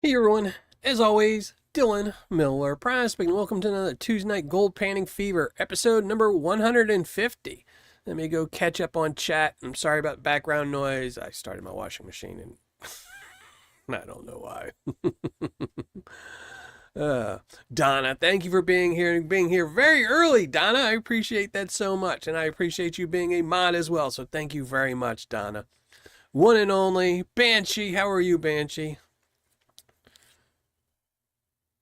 Hey everyone, as always, Dylan Miller Prospect, welcome to another Tuesday Night Gold Panning Fever, episode number 150. Let me go catch up on chat. I'm sorry about background noise. I started my washing machine and I don't know why. Donna, thank you for being here very early, Donna. I appreciate that so much, and I appreciate you being a mod as well, so thank you very much, Donna. One and only, Banshee. How are you, Banshee?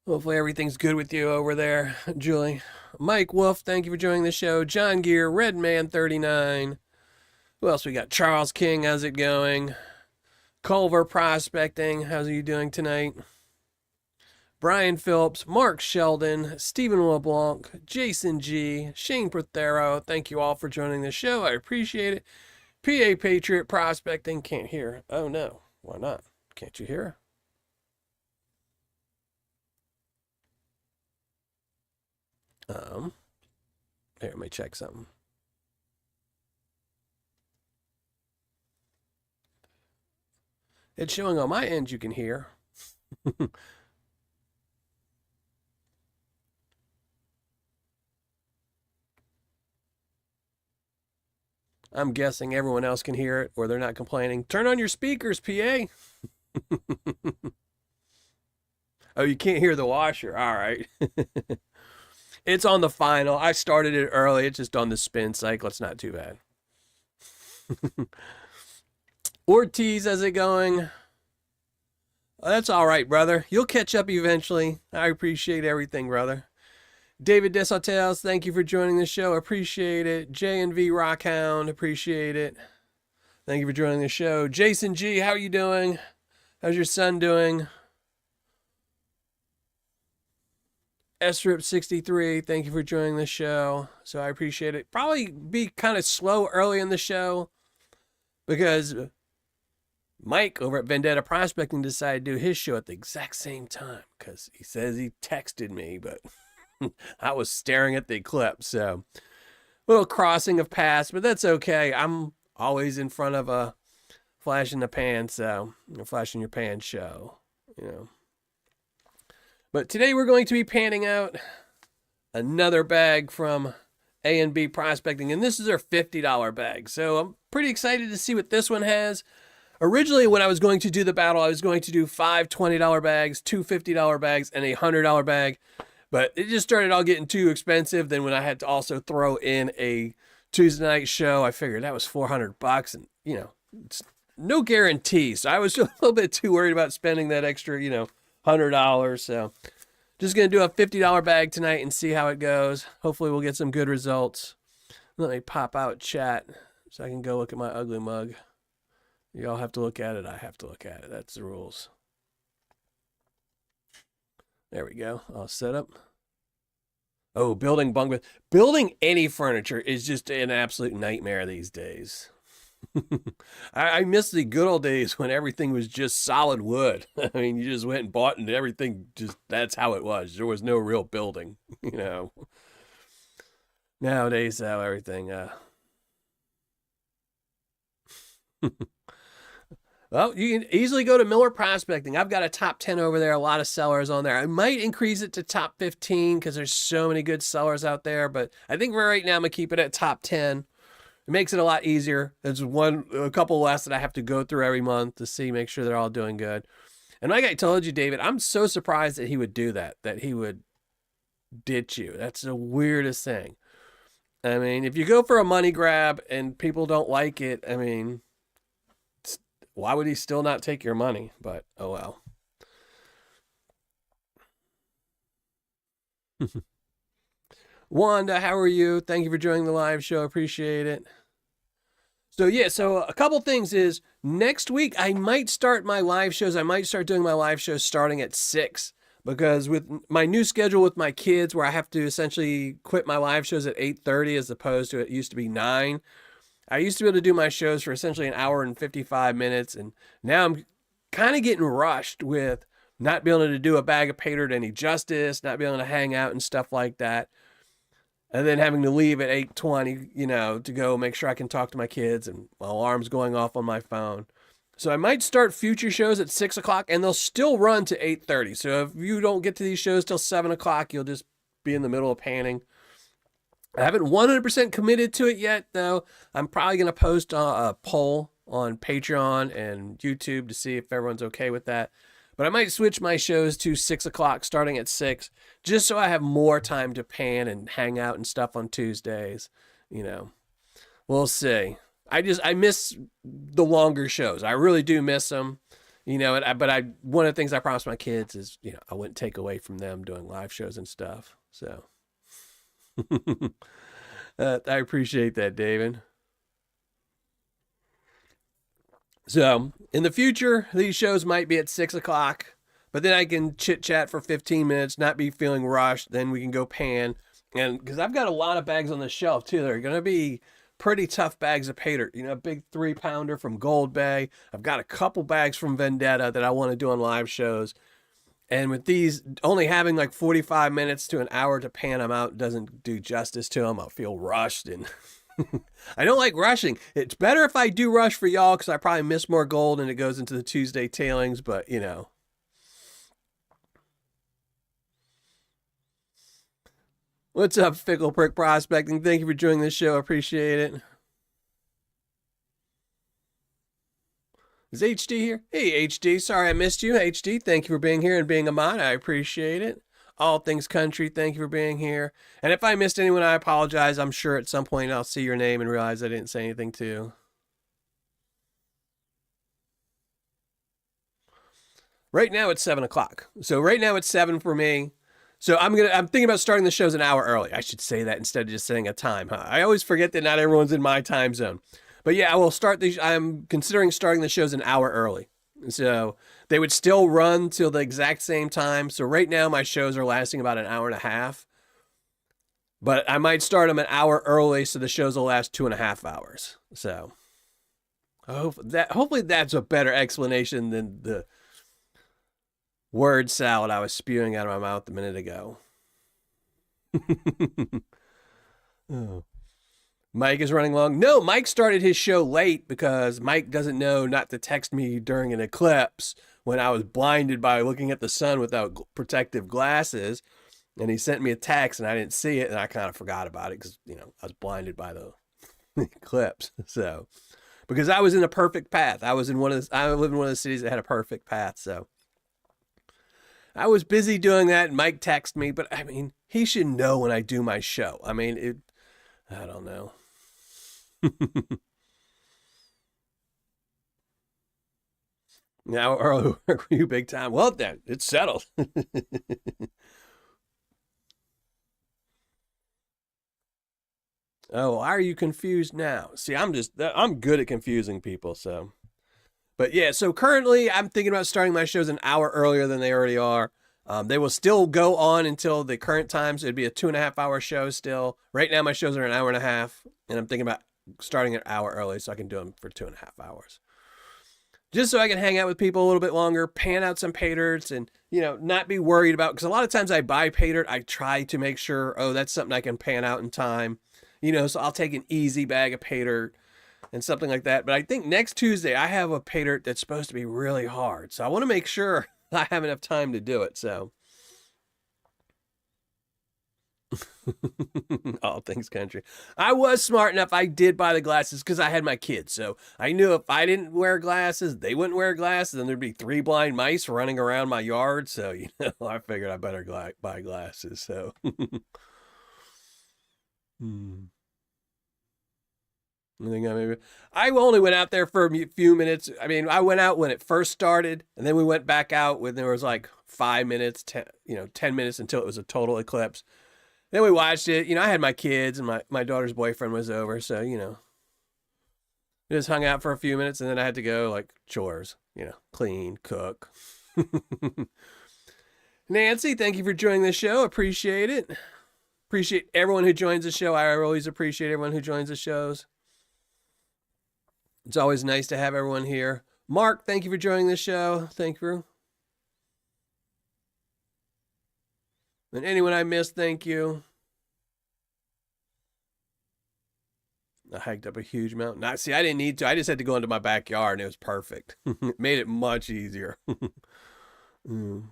Hopefully everything's good with you over there, Julie. Mike Wolf, thank you for joining the show. John Gear, Redman39. Who else we got? Charles King, how's it going? Culver Prospecting, how's you doing tonight? Brian Phillips, Mark Sheldon, Stephen LeBlanc, Jason G, Shane Prothero, thank you all for joining the show. I appreciate it. PA Patriot Prospecting, can't hear. Oh no, why not? Can't you hear? Here, let me check something. It's showing on my end you can hear. I'm guessing everyone else can hear it or they're not complaining. Turn on your speakers, PA. Oh, you can't hear the washer. All right. It's on the final. I started it early. It's just on the spin cycle. It's not too bad. Ortiz, how's it going? Oh, that's all right, brother. You'll catch up eventually. I appreciate everything, brother. David Desautel, thank you for joining the show. Appreciate it. J&V Rockhound, appreciate it. Thank you for joining the show. Jason G, how are you doing? How's your son doing? SRIP63, thank you for joining the show. So I appreciate it. Probably be kind of slow early in the show because Mike over at Vendetta Prospecting decided to do his show at the exact same time because he says he texted me, but I was staring at the eclipse. So a little crossing of paths, but that's okay. I'm always in front of a flash in the pan, so a flash in your pan show, you know. But today we're going to be panning out another bag from A&B Prospecting, and this is our $50 bag. So I'm pretty excited to see what this one has. Originally, when I was going to do the battle, I was going to do 5 $20 bags, 2 $50 bags, and a $100 bag. But it just started all getting too expensive. Then when I had to also throw in a Tuesday night show, I figured that was $400, and you know, it's no guarantee. So I was a little bit too worried about spending that extra, $100. So just going to do a $50 bag tonight and see how it goes. Hopefully we'll get some good results. Let me pop out chat so I can go look at my ugly mug. You all have to look at it. I have to look at it. That's the rules. There we go. All set up. Oh, building bunk bed. Building any furniture is just an absolute nightmare these days. I miss the good old days when everything was just solid wood. I mean, you just went and bought and everything that's how it was. There was no real building, Nowadays, how everything, Well, you can easily go to Miller Prospecting. I've got a top 10 over there, a lot of sellers on there. I might increase it to top 15 because there's so many good sellers out there, but I think for right now I'm going to keep it at top 10. It makes it a lot easier. There's a couple less that I have to go through every month to make sure they're all doing good. And like I told you, David, I'm so surprised that he would do that he would ditch you. That's the weirdest thing. I mean, if you go for a money grab and people don't like it, I mean, why would he still not take your money? But, oh well. Wanda, how are you? Thank you for joining the live show. Appreciate it. So a couple things is next week I might start my live shows. I might start doing my live shows starting at 6 because with my new schedule with my kids where I have to essentially quit my live shows at 8:30 as opposed to it used to be 9. I used to be able to do my shows for essentially an hour and 55 minutes, and now I'm kind of getting rushed with not being able to do a bag of Paydirt any justice, not being able to hang out and stuff like that. And then having to leave at 8:20, to go make sure I can talk to my kids and my alarm's going off on my phone. So I might start future shows at 6 o'clock, and they'll still run to 8:30. So if you don't get to these shows till 7 o'clock, you'll just be in the middle of panning. I haven't 100% committed to it yet, though. I'm probably going to post a poll on Patreon and YouTube to see if everyone's okay with that. But I might switch my shows to 6 o'clock starting at 6, just so I have more time to pan and hang out and stuff on Tuesdays. You know, we'll see. I miss the longer shows. I really do miss them. You know, but one of the things I promised my kids is, you know, I wouldn't take away from them doing live shows and stuff. So I appreciate that, David. So in the future, these shows might be at 6 o'clock, but then I can chit chat for 15 minutes, not be feeling rushed. Then we can go pan. And because I've got a lot of bags on the shelf too, they're going to be pretty tough bags of Paydirt. You know, a big 3-pounder from Gold Bay. I've got a couple bags from Vendetta that I want to do on live shows. And with these only having like 45 minutes to an hour to pan them out doesn't do justice to them. I'll feel rushed, and I don't like rushing. It's better if I do rush for y'all because I probably miss more gold and it goes into the Tuesday tailings, but you know. What's up, Fickle Prick Prospecting? Thank you for joining this show. Appreciate it. Is HD here? Hey, HD. Sorry I missed you. HD, thank you for being here and being a mod. I appreciate it. All Things Country, thank you for being here. And if I missed anyone, I apologize. I'm sure at some point I'll see your name and realize I didn't say anything to. Right now it's 7 o'clock. So right now it's 7 for me. So I'm thinking about starting the shows an hour early. I should say that instead of just saying a time, huh? I always forget that not everyone's in my time zone. But yeah, I'm considering starting the shows an hour early. So they would still run till the exact same time. So right now my shows are lasting about an hour and a half. But I might start them an hour early so the shows will last 2.5 hours. So hopefully that's a better explanation than the word salad I was spewing out of my mouth a minute ago. Oh. Mike is running long. No, Mike started his show late because Mike doesn't know not to text me during an eclipse when I was blinded by looking at the sun without protective glasses. And he sent me a text and I didn't see it, and I kind of forgot about it because, you know, I was blinded by the eclipse. So, because I was in a perfect path. I live in one of the cities that had a perfect path. So I was busy doing that, and Mike texted me, but I mean, he should know when I do my show. I mean, I don't know. Now early work for you big time. Well then, it's settled. Oh, why are you confused now? See, I'm good at confusing people, so. But yeah, so currently I'm thinking about starting my shows an hour earlier than they already are. They will still go on until the current times. It'd be a 2.5-hour show still. Right now my shows are an hour and a half, and I'm thinking about starting an hour early so I can do them for 2.5 hours. Just so I can hang out with people a little bit longer, pan out some Paydirts, and, you know, not be worried about, because a lot of times I buy Paydirt, I try to make sure, oh, that's something I can pan out in time. You know, so I'll take an easy bag of Paydirt and something like that. But I think next Tuesday I have a Paydirt that's supposed to be really hard. So I want to make sure I have enough time to do it. So All Things Country. I was smart enough. I did buy the glasses because I had my kids. So I knew if I didn't wear glasses, they wouldn't wear glasses, and there'd be 3 blind mice running around my yard. So, you know, I figured I better buy glasses. So I only went out there for a few minutes. I mean, I went out when it first started, and then we went back out when there was like 5 minutes, 10 minutes until it was a total eclipse. Then we watched it. You know, I had my kids, and my daughter's boyfriend was over, so, you know, just hung out for a few minutes, and then I had to go, like, chores, you know, clean, cook. Nancy, thank you for joining the show. Appreciate it. Appreciate everyone who joins the show. I always appreciate everyone who joins the shows. It's always nice to have everyone here. Mark, thank you for joining the show. Thank you. And anyone I missed, thank you. I hiked up a huge mountain. Not see, I didn't need to. I just had to go into my backyard, and it was perfect. It made it much easier. Mm.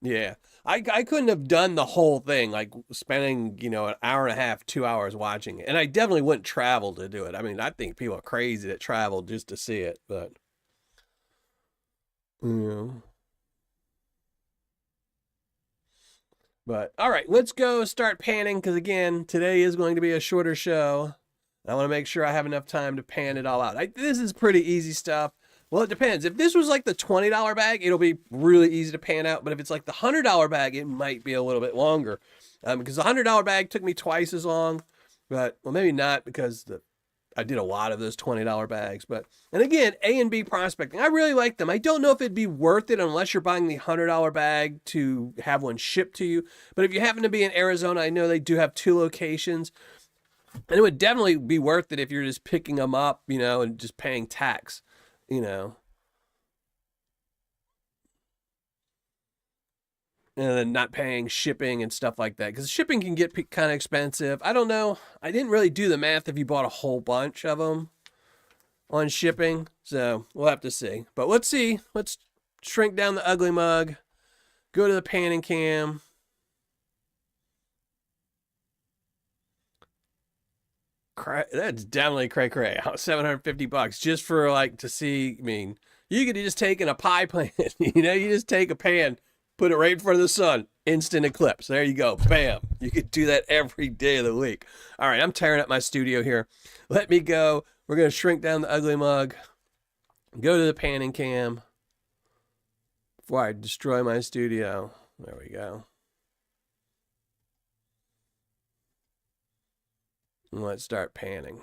Yeah, I couldn't have done the whole thing, like spending an hour and a half, 2 hours watching it, and I definitely wouldn't travel to do it. I mean, I think people are crazy that travel just to see it, but you know. But all right, let's go start panning because again, today is going to be a shorter show. I want to make sure I have enough time to pan it all out. This is pretty easy stuff. Well, it depends. If this was like the $20 bag, it'll be really easy to pan out. But if it's like the $100 bag, it might be a little bit longer. Because the $100 bag took me twice as long. But, well, maybe not because I did a lot of those $20 bags. But, and again, A and B prospecting, I really like them. I don't know if it'd be worth it unless you're buying the $100 bag to have one shipped to you. But if you happen to be in Arizona, I know they do have 2 locations. And it would definitely be worth it if you're just picking them up, and just paying tax, and then not paying shipping and stuff like that. Because shipping can get kind of expensive. I don't know. I didn't really do the math if you bought a whole bunch of them on shipping. So we'll have to see. But let's see. Let's shrink down the ugly mug. Go to the panning cam. That's definitely cray. $750 just for to see. I mean, you could have just taken a pie pan. You just take a pan, put it right in front of the sun, instant eclipse. There you go. Bam. You could do that every day of the week. All right, I'm tearing up my studio here. Let me go. We're going to shrink down the ugly mug. Go to the panning cam before I destroy my studio. There we go. And let's start panning.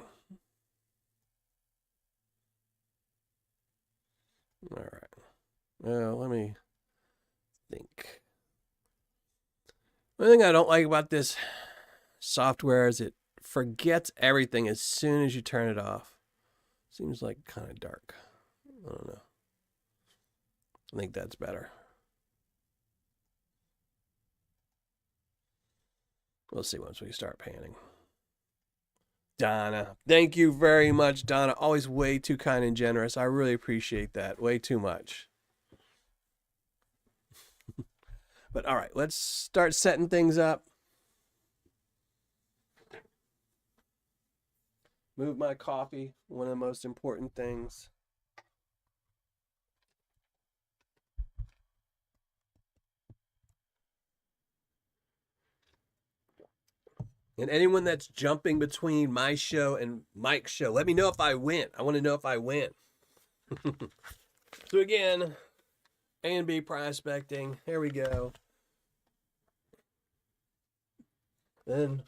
All right. Well, let me think. One thing I don't like about this software is it forgets everything as soon as you turn it off. Seems like kind of dark. I don't know. I think that's better. We'll see once we start panning. Donna. Thank you very much, Donna. Always way too kind and generous. I really appreciate that. Way too much. But all right, let's start setting things up. Move my coffee, one of the most important things. And anyone that's jumping between my show and Mike's show, let me know if I win. I want to know if I win. So again, A and B prospecting. Here we go. Then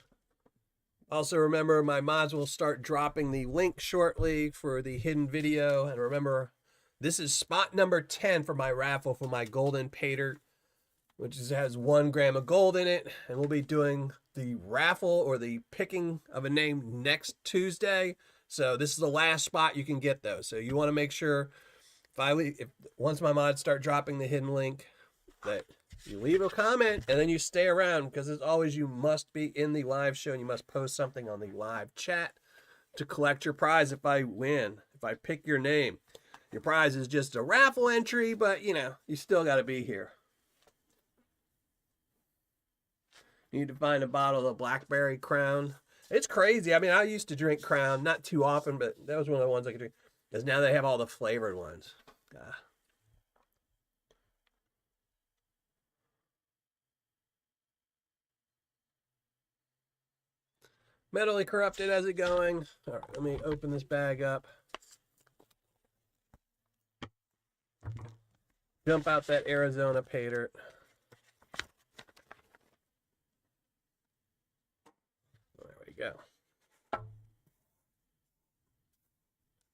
also remember my mods will start dropping the link shortly for the hidden video. And remember, this is spot number 10 for my raffle for my golden Paydirt, which has 1 gram of gold in it. And we'll be doing the raffle or the picking of a name next Tuesday. So this is the last spot you can get those. So you want to make sure if once my mods start dropping the hidden link that you leave a comment and then you stay around, because as always you must be in the live show and you must post something on the live chat to collect your prize. If I win, if I pick your name, your prize is just a raffle entry, but you still got to be here. You need to find a bottle of Blackberry Crown. It's crazy. I mean, I used to drink Crown, not too often, but that was one of the ones I could drink. Because now they have all the flavored ones. Mentally corrupted, how's it going? All right, let me open this bag up. Jump out that Arizona Paydirt. Go.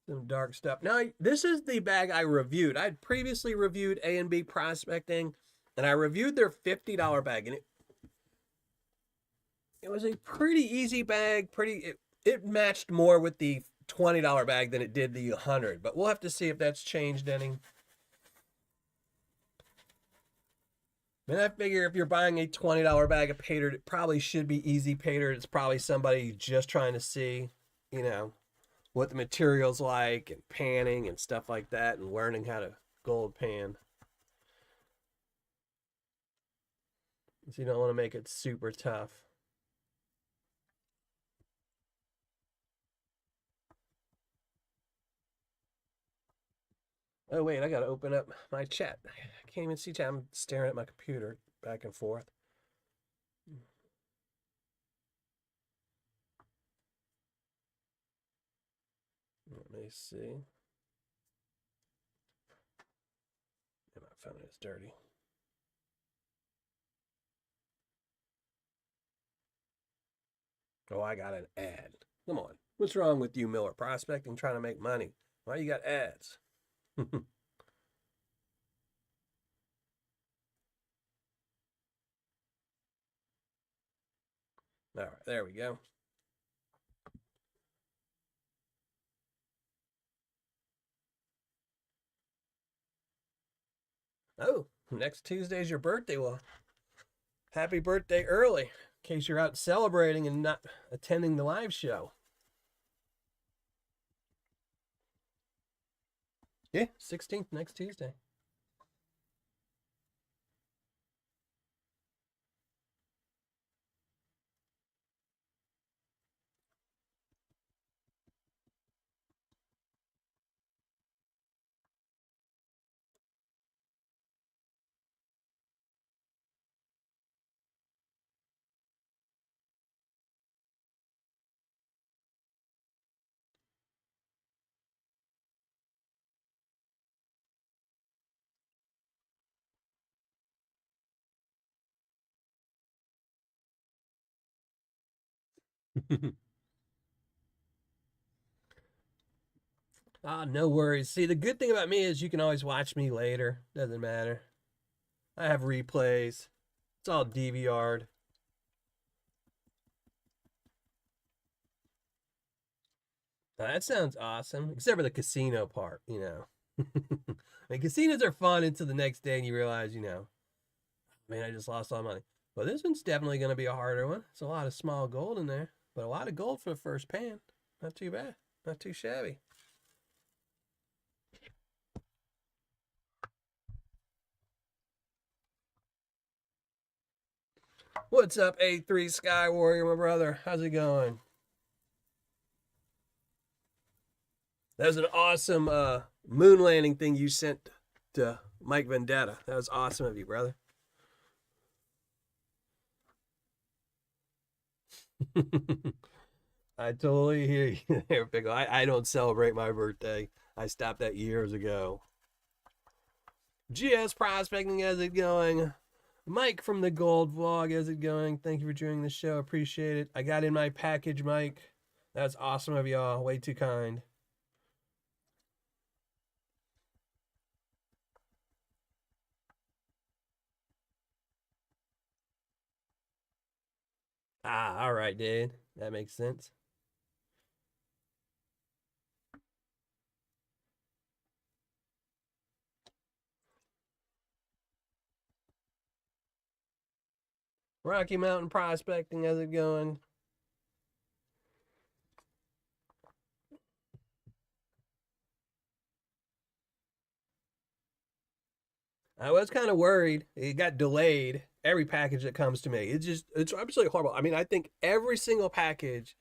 Some dark stuff. Now, this is the bag I reviewed. I'd previously reviewed A and B prospecting, and I reviewed their $50 bag, and it was a pretty easy bag. It matched more with the $20 bag than it did the 100, but we'll have to see if that's changed any. And I figure if you're buying a $20 bag of Paydirt, it probably should be easy Paydirt. It's probably somebody just trying to see, you know, what the material's like and panning and stuff like that and learning how to gold pan. So you don't want to make it super tough. Oh, wait, I got to open up my chat. I can't even see chat. I'm staring at my computer back and forth. Let me see. Yeah, my phone is dirty. Oh, I got an ad. Come on. What's wrong with you, Miller? Prospecting, trying to make money. Why you got ads? All right, there we go. Oh, next Tuesday's your birthday. Well, happy birthday early, in case you're out celebrating and not attending the live show. Yeah, 16th, next Tuesday. No worries. See, the good thing about me is you can always watch me later. Doesn't matter. I have replays. It's all DVR'd. That sounds awesome, except for the casino part, you know. I mean, casinos are fun until the next day and you realize, you know, man, I just lost all my money. Well, this one's definitely going to be a harder one. It's a lot of small gold in there, but a lot of gold for the first pan. Not too bad. Not too shabby. What's up, A3 Sky Warrior, my brother? How's it going? That was an awesome moon landing thing you sent to Mike Vendetta. That was awesome of you, brother. I totally hear you there, Pickle. I don't celebrate my birthday. I stopped that years ago. GS Prospecting, how's it going? Mike from the Gold Vlog, how's it going? Thank you for joining the show. Appreciate it. I got in my package, Mike. That's awesome of y'all. Way too kind. All right, dude. That makes sense. Rocky Mountain Prospecting, how's it going? I was kind of worried. It got delayed. Every package that comes to me, it's absolutely horrible. I mean, I think every single package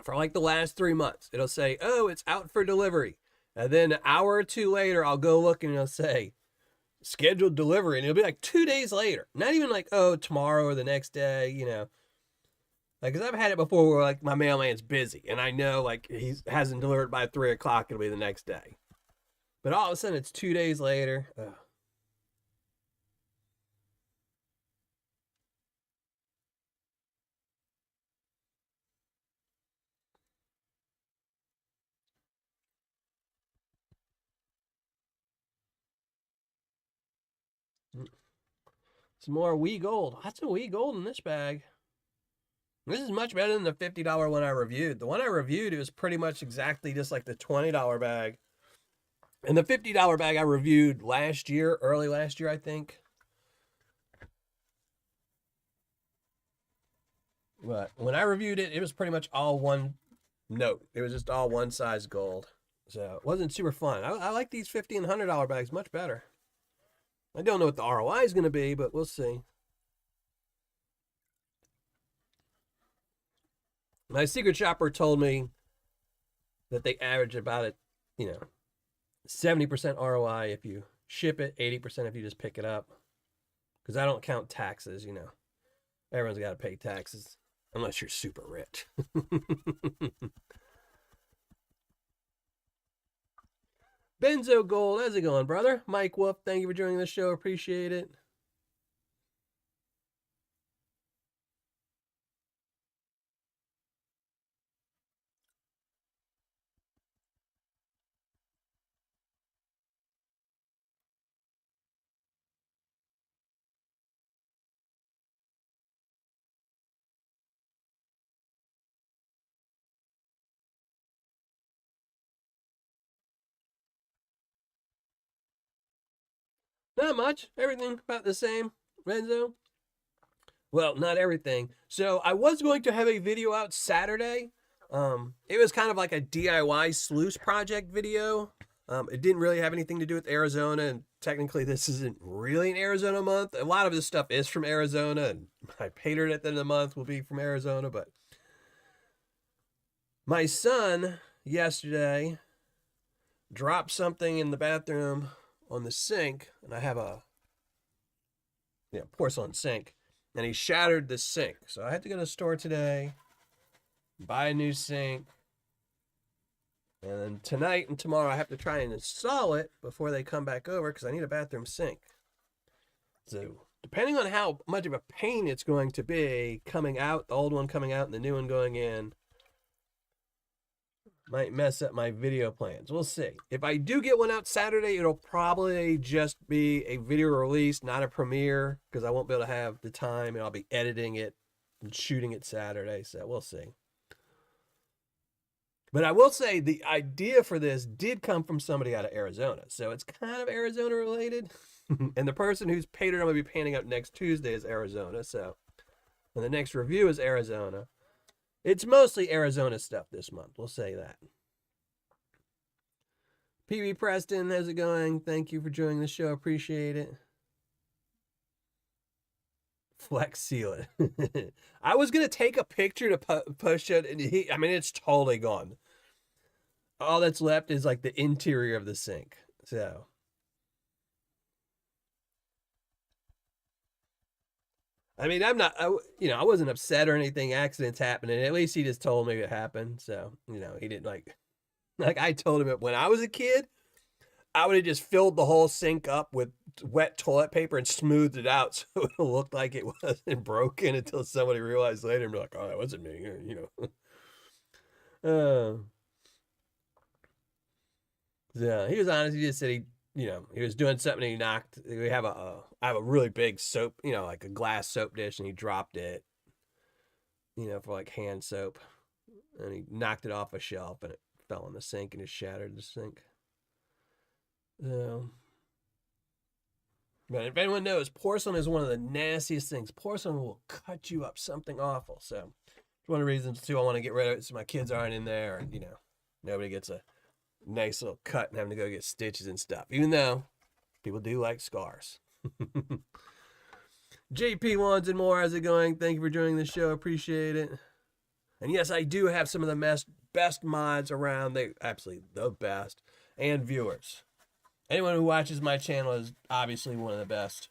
for like the last 3 months, it'll say, "Oh, it's out for delivery," and then an hour or two later, I'll go look and it'll say, "Scheduled delivery," and it'll be like 2 days later. Not even like, "Oh, tomorrow or the next day," you know. Like, cause I've had it before where like my mailman's busy, and I know like he hasn't delivered by 3 o'clock. It'll be the next day, but all of a sudden it's 2 days later. Ugh. Some more wee gold. Lots of wee gold in this bag. This is much better than the $50 one I reviewed. The one I reviewed, it was pretty much exactly just like the $20 bag. And the $50 bag I reviewed last year, early last year, I think. But when I reviewed it, it was pretty much all one note. It was just all one size gold. So it wasn't super fun. I like these $50 and $100 bags much better. I don't know what the ROI is going to be, but we'll see. My secret shopper told me that they average about it, 70% ROI if you ship it, 80% if you just pick it up. Because I don't count taxes, Everyone's got to pay taxes unless you're super rich. Benzo Gold, how's it going, brother? Mike Wolf, thank you for joining the show. Appreciate it. Not much. Everything about the same, Benzo. Well, not everything. So I was going to have a video out Saturday. It was kind of like a DIY sluice project video. It didn't really have anything to do with Arizona, and technically this isn't really an Arizona month. A lot of this stuff is from Arizona, and my Paydirt at the end of the month will be from Arizona. But my son yesterday dropped something in the bathroom on the sink, and I have a porcelain sink, and he shattered the sink. So I had to go to the store today, buy a new sink, and then tonight and tomorrow I have to try and install it before they come back over because I need a bathroom sink. So depending on how much of a pain it's going to be coming out, the old one coming out and the new one going in, might mess up my video plans. We'll see. If I do get one out Saturday, it'll probably just be a video release, not a premiere, because I won't be able to have the time, and I'll be editing it and shooting it Saturday, so we'll see. But I will say the idea for this did come from somebody out of Arizona, so it's kind of Arizona related. And the person who's paid it, I'm going to be painting up next Tuesday, is Arizona, so and the next review is Arizona. It's mostly Arizona stuff this month. We'll say that. PB Preston, how's it going? Thank you for joining the show. Appreciate it. Flex seal it. I was going to take a picture to push it, and it's totally gone. All that's left is like the interior of the sink. So. I wasn't upset or anything. Accidents happening. At least he just told me it happened. So, he didn't like I told him when I was a kid, I would have just filled the whole sink up with wet toilet paper and smoothed it out so it looked like it wasn't broken until somebody realized later and be like, oh, that wasn't me, Yeah, he was honest. He just said he was doing something and he knocked. I have a really big soap, like a glass soap dish, and he dropped it, for like hand soap, and he knocked it off a shelf and it fell in the sink and it shattered the sink. But if anyone knows, porcelain is one of the nastiest things. Porcelain will cut you up something awful. So it's one of the reasons too I want to get rid of it so my kids aren't in there, and nobody gets a nice little cut and having to go get stitches and stuff, even though people do like scars. JP Wands and more, how's it going? Thank you for joining the show. Appreciate it. And yes, I do have some of the best mods around. They absolutely the best. And viewers. Anyone who watches my channel is obviously one of the best.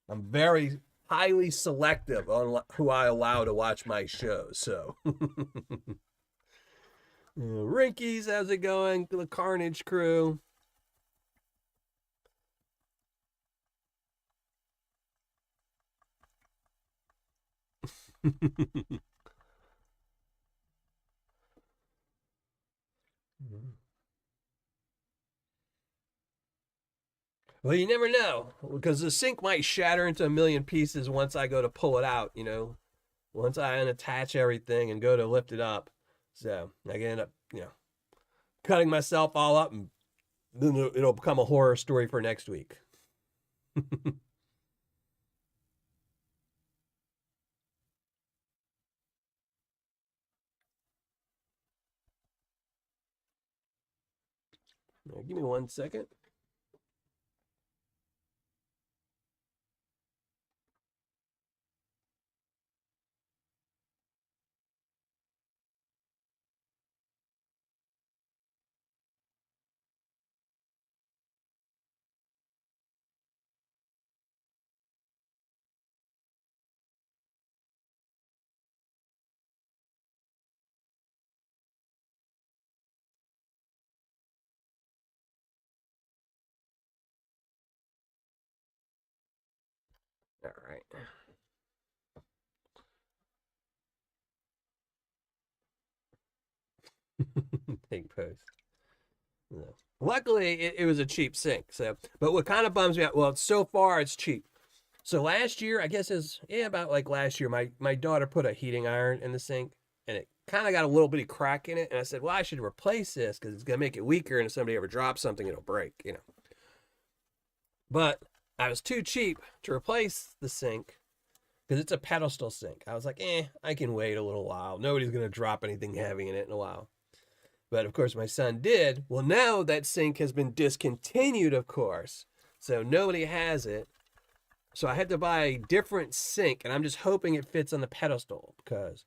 I'm very highly selective on who I allow to watch my shows. So Rinkies, how's it going? The Carnage crew. Well, you never know, because the sink might shatter into a million pieces once I go to pull it out, once I unattach everything and go to lift it up. So I can end up, cutting myself all up, and then it'll become a horror story for next week. Give me 1 second. All right. Big post. No. Luckily, it was a cheap sink. So, but what kind of bums me out? Well, so far it's cheap. So last year, I guess is about like last year, my daughter put a heating iron in the sink, and it kind of got a little bitty crack in it. And I said, well, I should replace this because it's gonna make it weaker, and if somebody ever drops something, it'll break, you know. But I was too cheap to replace the sink because it's a pedestal sink. I was like, I can wait a little while. Nobody's gonna drop anything heavy in it in a while. But of course, my son did. Well, now that sink has been discontinued, of course, so nobody has it. So I had to buy a different sink, and I'm just hoping it fits on the pedestal, because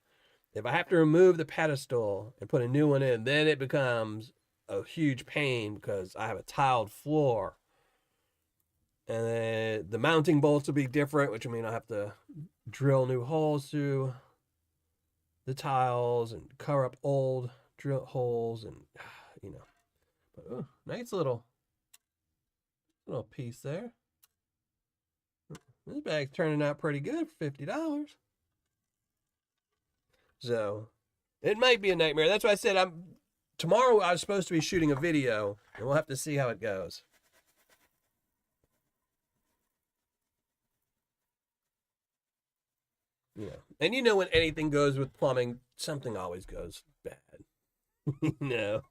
if I have to remove the pedestal and put a new one in, then it becomes a huge pain because I have a tiled floor. And then the mounting bolts will be different, which will mean I'll have to drill new holes through the tiles and cover up old drill holes, and you know. But nice little piece there. This bag's turning out pretty good for $50. So it might be a nightmare. That's why I said tomorrow I was supposed to be shooting a video, and we'll have to see how it goes. Yeah. And you know when anything goes with plumbing, something always goes bad. No.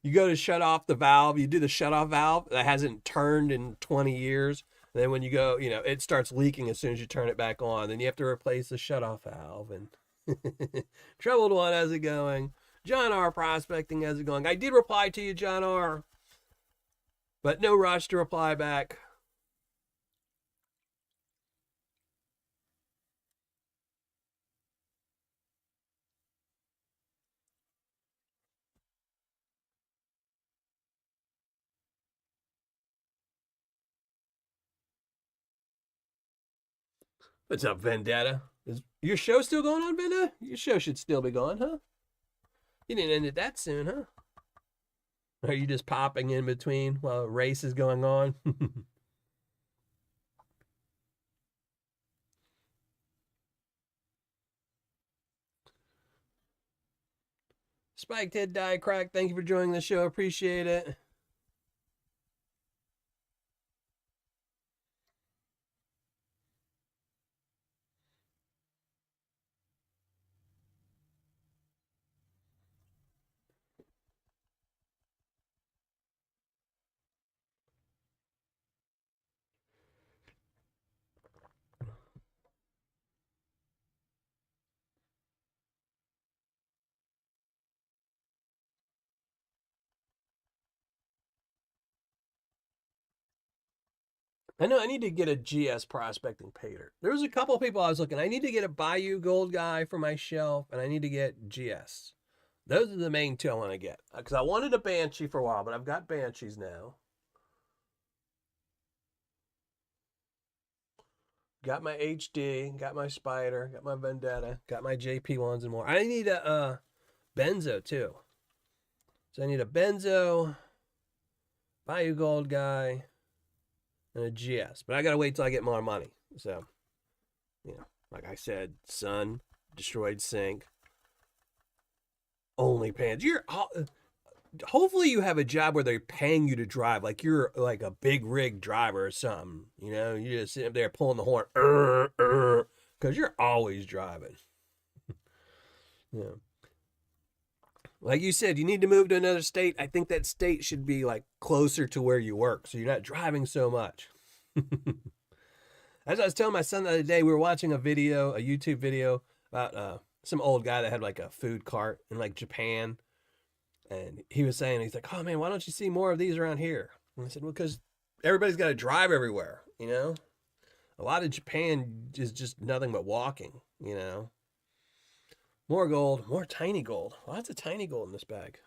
You go to shut off the valve, you do the shut off valve that hasn't turned in 20 years. And then when you go, it starts leaking as soon as you turn it back on. Then you have to replace the shut off valve. And Troubled One, how's it going? John R. Prospecting, how's it going? I did reply to you, John R. But no rush to reply back. What's up, Vendetta? Is your show still going on, Vendetta? Your show should still be going, huh? You didn't end it that soon, huh? Are you just popping in between while a race is going on? Spiked Head Die Crack, thank you for joining the show. Appreciate it. I know I need to get a GS prospecting Paydirt. There was a couple of people I was looking. I need to get a Bayou Gold guy for my shelf, and I need to get GS. Those are the main two I want to get. Because I wanted a Banshee for a while, but I've got Banshees now. Got my HD, got my Spider, got my Vendetta, got my JP ones and more. I need a Benzo too. So I need a Benzo, Bayou Gold guy, and a GS. But I gotta wait till I get more money. So, like I said, Sun, destroyed sink, only pants. Hopefully you have a job where they're paying you to drive, like you're like a big rig driver or something. You're just sitting up there pulling the horn, because you're always driving. Yeah. Like you said, you need to move to another state. I think that state should be like closer to where you work, so you're not driving so much. As I was telling my son the other day, we were watching a YouTube video about some old guy that had like a food cart in like Japan. And he was saying, he's like, oh man, why don't you see more of these around here? And I said, well, because everybody's got to drive everywhere, you know? A lot of Japan is just nothing but walking, you know? More gold, more tiny gold. Lots of tiny gold in this bag.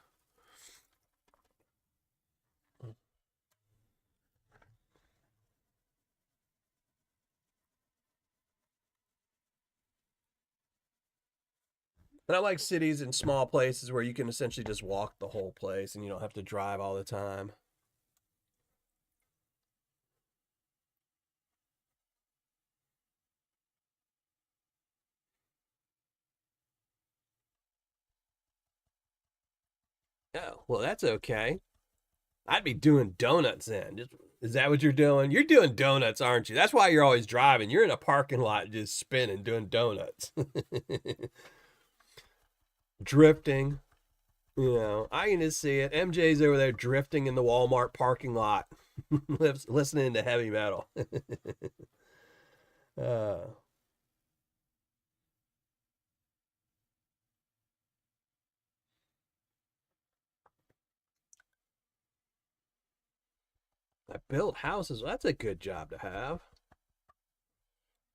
But I like cities and small places where you can essentially just walk the whole place and you don't have to drive all the time. Oh, well, that's okay. I'd be doing donuts then. Is that what you're doing? You're doing donuts, aren't you? That's why you're always driving. You're in a parking lot just spinning, doing donuts. Drifting. You know, I can just see it. MJ's over there drifting in the Walmart parking lot, listening to heavy metal. uh, I build houses. Well, that's a good job to have.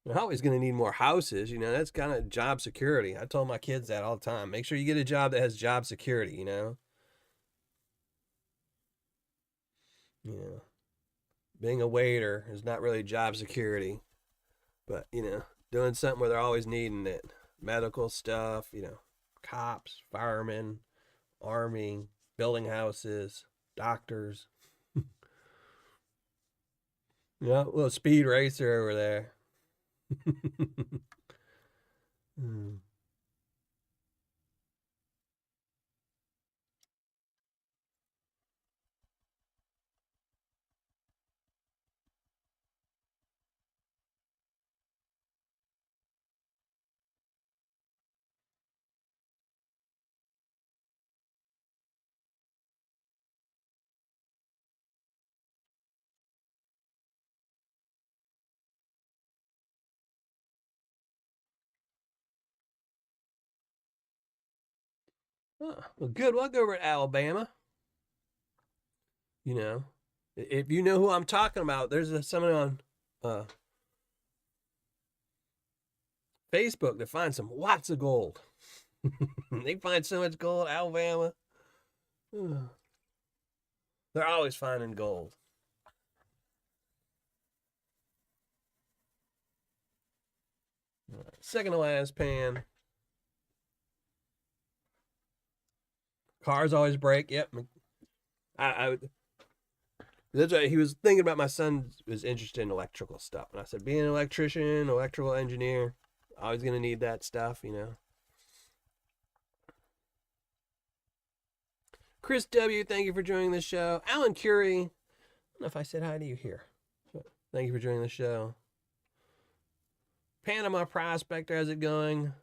You're always going to need more houses. You know, that's kind of job security. I told my kids that all the time. Make sure you get a job that has job security, you know? You know, being a waiter is not really job security, but, you know, doing something where they're always needing it. Medical stuff, you know, cops, firemen, army, building houses, doctors. Yeah, little speed racer over there. Hmm. Oh, well, good. We'll go over to Alabama. You know, if you know who I'm talking about, there's someone on uh, Facebook that finds some lots of gold. They find so much gold, Alabama. They're always finding gold. Second to last pan. Cars always break. Yep. I that's right. He was thinking about my son was interested in electrical stuff, and I said, being an electrician, electrical engineer, always gonna need that stuff, you know. Chris W, thank you for joining the show. Alan Curie, I don't know if I said hi to you here. Thank you for joining the show. Panama Prospector, how's it going?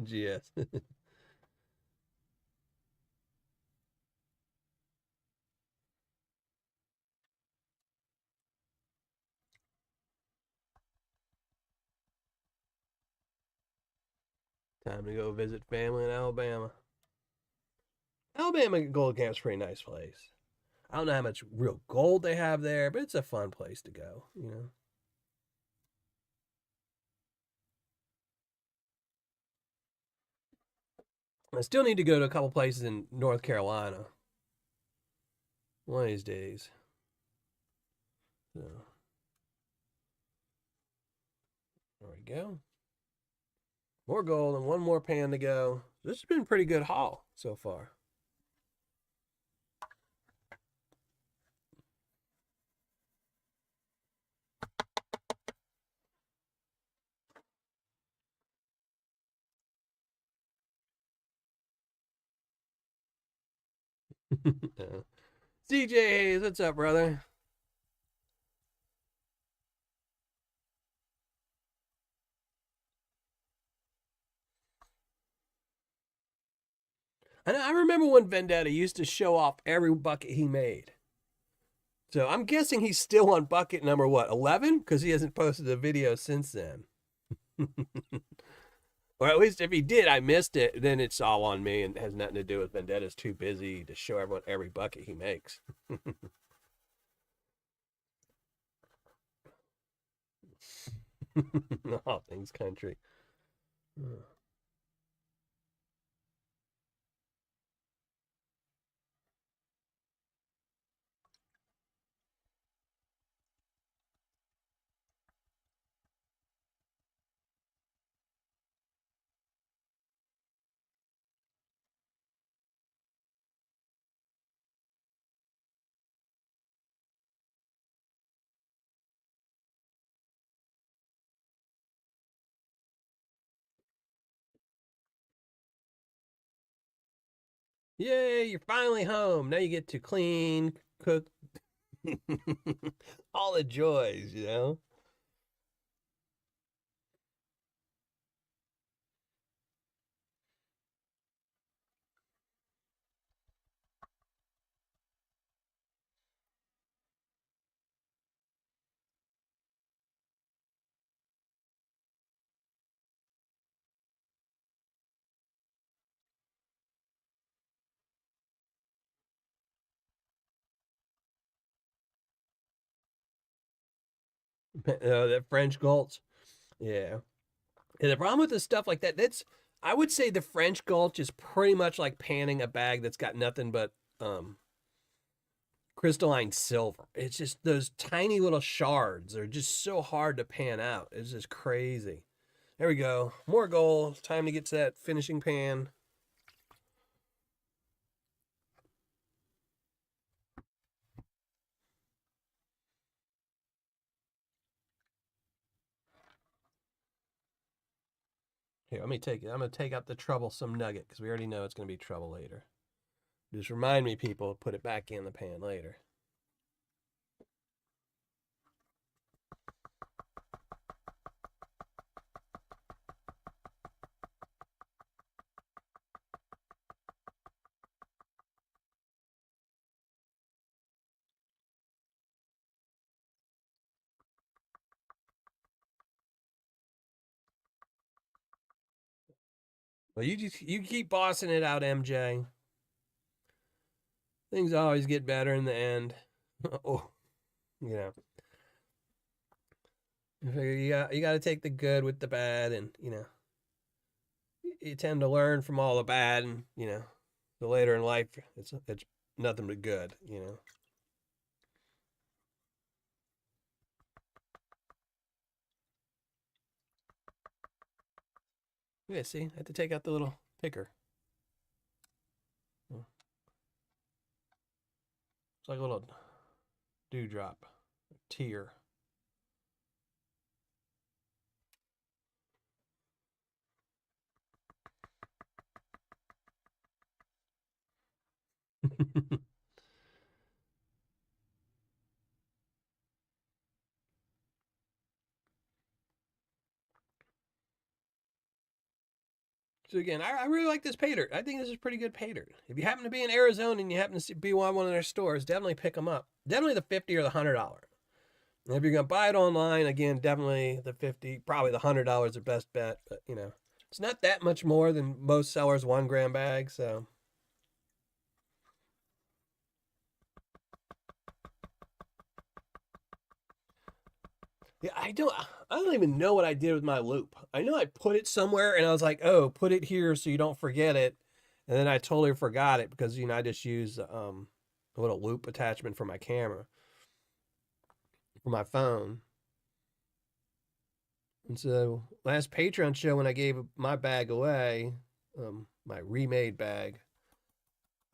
GS. Time to go visit family in Alabama. Alabama Gold Camp's a pretty nice place. I don't know how much real gold they have there, but it's a fun place to go, you know. I still need to go to a couple places in North Carolina one of these days. So, there we go. More gold and one more pan to go. This has been a pretty good haul so far. CJ Hayes, what's up, brother? I remember when Vendetta used to show off every bucket he made. So I'm guessing he's still on bucket number what, 11? Because he hasn't posted a video since then. Or at least if he did, I missed it. Then it's all on me and has nothing to do with Vendetta's too busy to show everyone every bucket he makes. All things country. Yay, you're finally home. Now you get to clean, cook, all the joys, you know? That French Gulch. Yeah. And the problem with the stuff like that, I would say the French Gulch is pretty much like panning a bag that's got nothing but crystalline silver. It's just those tiny little shards are just so hard to pan out. It's just crazy. There we go. More gold. Time to get to that finishing pan. Here, let me take it. I'm going to take out the troublesome nugget because we already know it's going to be trouble later. Just remind me, people, put it back in the pan later. Well, you keep bossing it out, MJ. Things always get better in the end. Oh, you know, you got to take the good with the bad, and you tend to learn from all the bad, and the later in life, it's nothing but good. Yeah, see, I had to take out the little picker. It's like a little dewdrop, tear. So again, I really like this Paydirt. I think this is pretty good Paydirt. If you happen to be in Arizona and you happen to be one of their stores, definitely pick them up. Definitely the 50 or the $100. And if you're gonna buy it online, again, definitely the 50, probably the $100 is the best bet. But it's not that much more than most sellers 1 gram bags. So yeah, I don't even know what I did with my loop. I know I put it somewhere and I was like, oh, put it here so you don't forget it. And then I totally forgot it because I just use a little loop attachment for my camera for my phone. And so last Patreon show when I gave my bag away, my remade bag,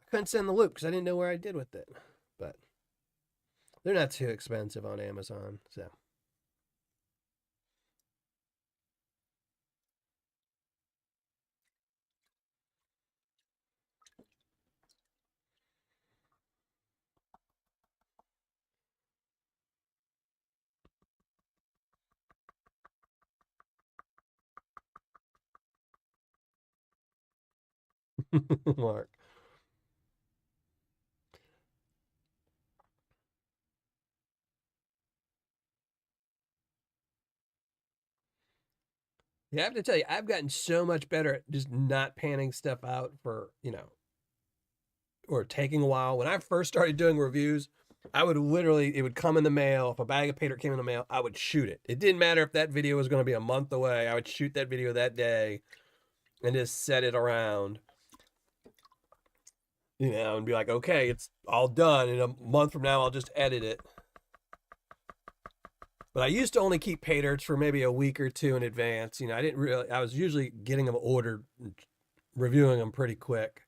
I couldn't send the loop because I didn't know where I did with it. But they're not too expensive on Amazon, so. Mark. Yeah, I have to tell you, I've gotten so much better at just not panning stuff out for, or taking a while. When I first started doing reviews, I would literally, it would come in the mail. If a bag of Paydirt came in the mail, I would shoot it. It didn't matter if that video was going to be a month away. I would shoot that video that day and just set it around, and be like, okay, it's all done. In a month from now, I'll just edit it. But I used to only keep Paydirts for maybe a week or two in advance. I was usually getting them ordered, reviewing them pretty quick.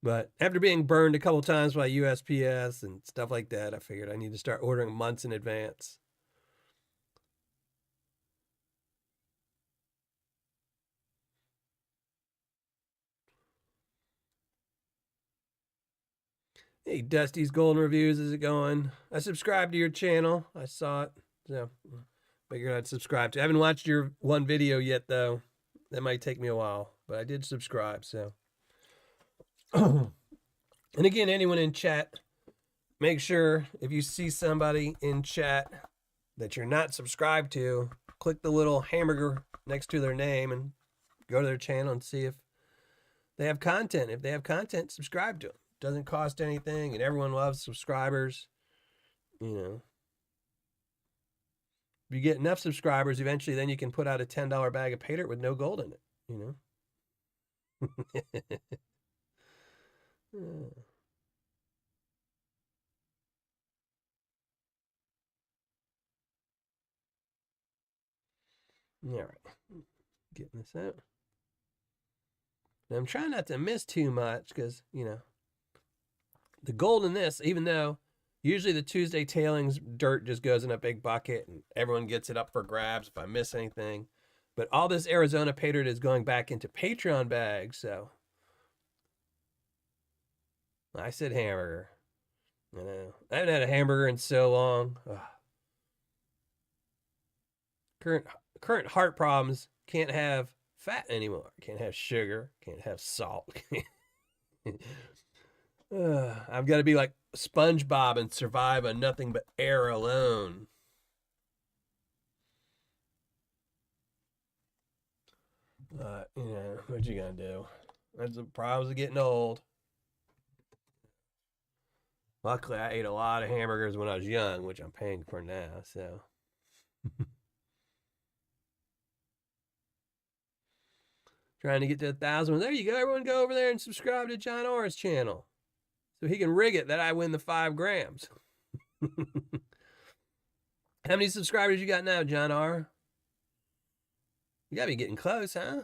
But after being burned a couple times by USPS and stuff like that, I figured I need to start ordering months in advance. Hey, Dusty's Golden Reviews, is it going? I subscribed to your channel. I saw it, so figured I'd subscribe to. I haven't watched your one video yet, though. That might take me a while, but I did subscribe, so. And again, anyone in chat, make sure if you see somebody in chat that you're not subscribed to, click the little hamburger next to their name and go to their channel and see if they have content. If they have content, subscribe to them. It doesn't cost anything, and everyone loves subscribers. If you get enough subscribers, eventually then you can put out a $10 bag of Paydirt with no gold in it, All right, getting this out. And I'm trying not to miss too much because, the gold in this, even though usually the Tuesday tailings dirt just goes in a big bucket and everyone gets it up for grabs if I miss anything. But all this Arizona Paydirt is going back into Patreon bags, so I said hamburger. I know. I haven't had a hamburger in so long. Ugh. Current heart problems, can't have fat anymore. Can't have sugar. Can't have salt. I've got to be like SpongeBob and survive on nothing but air alone. What you gonna do? That's the problems of getting old. Luckily, I ate a lot of hamburgers when I was young, which I'm paying for now. So, trying to get to 1,000. There you go. Everyone go over there and subscribe to John Orr's channel so he can rig it that I win the 5 grams. How many subscribers you got now, John R? You gotta be getting close, huh?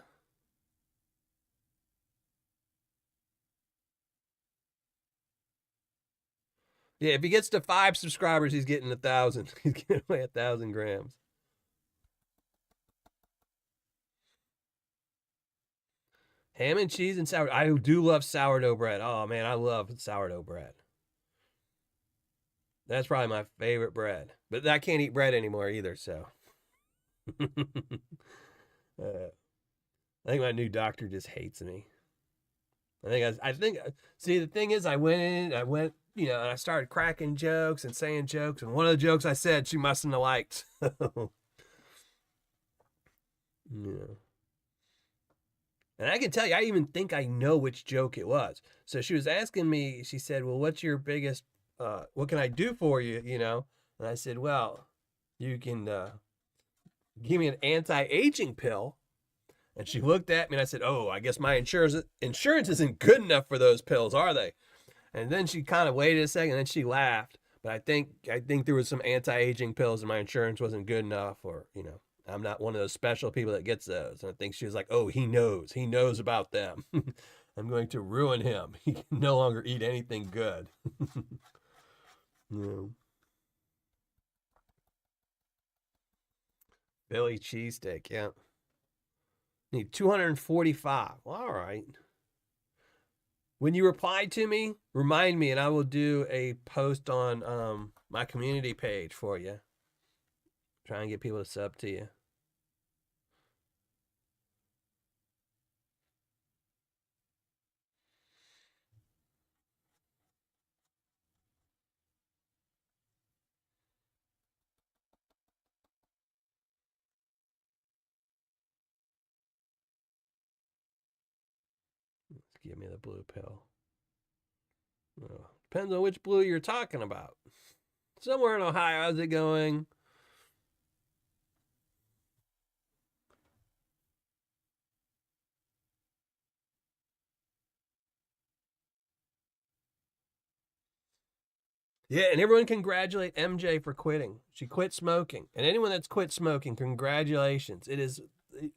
Yeah, if he gets to 5 subscribers, he's getting 1,000. He's getting away 1,000 grams. Ham and cheese and sourdough. I do love sourdough bread. Oh man, I love sourdough bread. That's probably my favorite bread. But I can't eat bread anymore either, so. I think my new doctor just hates me. See, the thing is, I went, and I started cracking jokes and saying jokes. And one of the jokes I said, she mustn't have liked. Yeah. And I can tell you, I even think I know which joke it was. So she was asking me, she said, well, what's your biggest, what can I do for you, And I said, well, you can give me an anti-aging pill. And she looked at me and I said, oh, I guess my insurance isn't good enough for those pills, are they? And then she kind of waited a second and then she laughed. But I think there was some anti-aging pills and my insurance wasn't good enough, or, I'm not one of those special people that gets those. And I think she was like, oh, he knows about them. I'm going to ruin him. He can no longer eat anything good. Yeah. Philly cheesesteak, yeah. Need 245. Well, all right. When you reply to me, remind me and I will do a post on my community page for you. Try and get people to sub to you. give me the blue pill. Well, depends on which blue you're talking about. Somewhere in Ohio, how's it going? Yeah, and everyone congratulate MJ for quitting. She quit smoking. And anyone that's quit smoking, congratulations. It is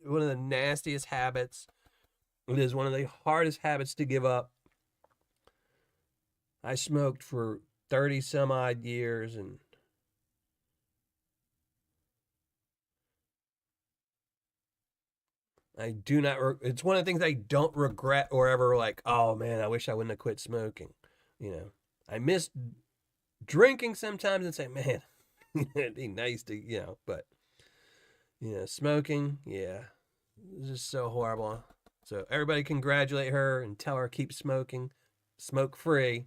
one of the nastiest habits. It is one of the hardest habits to give up. I smoked for 30 some odd years, and I do not, it's one of the things I don't regret or ever like, oh man, I wish I wouldn't have quit smoking. I miss drinking sometimes and say, man, it'd be nice to, but, smoking, yeah, it's just so horrible. So everybody congratulate her and tell her keep smoking, smoke free.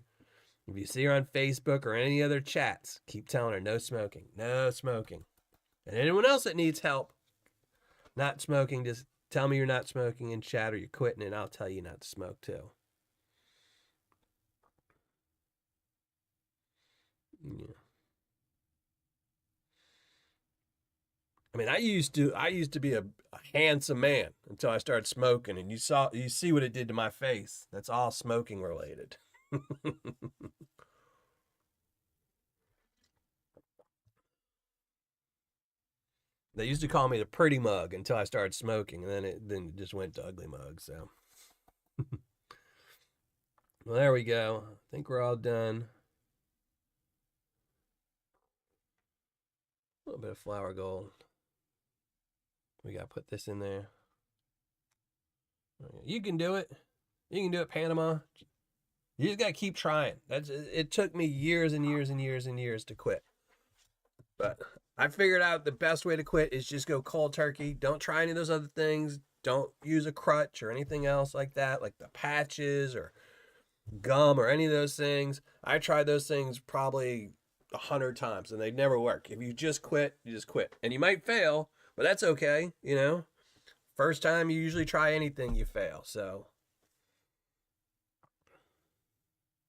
If you see her on Facebook or any other chats, keep telling her no smoking, no smoking. And anyone else that needs help not smoking, just tell me you're not smoking in chat or you're quitting, and I'll tell you not to smoke too. Yeah. I mean, I used to be a handsome man until I started smoking, and you see what it did to my face. That's all smoking related. They used to call me the pretty mug until I started smoking, and then it just went to ugly mug. So, well, there we go. I think we're all done. A little bit of flour gold. We got to put this in there. You can do it. You can do it, Panama. You just got to keep trying. It took me years and years and years and years to quit. But I figured out the best way to quit is just go cold turkey. Don't try any of those other things. Don't use a crutch or anything else like that, like the patches or gum or any of those things. I tried those things probably 100 times and they never work. If you just quit, you just quit. And you might fail, but that's okay, First time you usually try anything, you fail. So,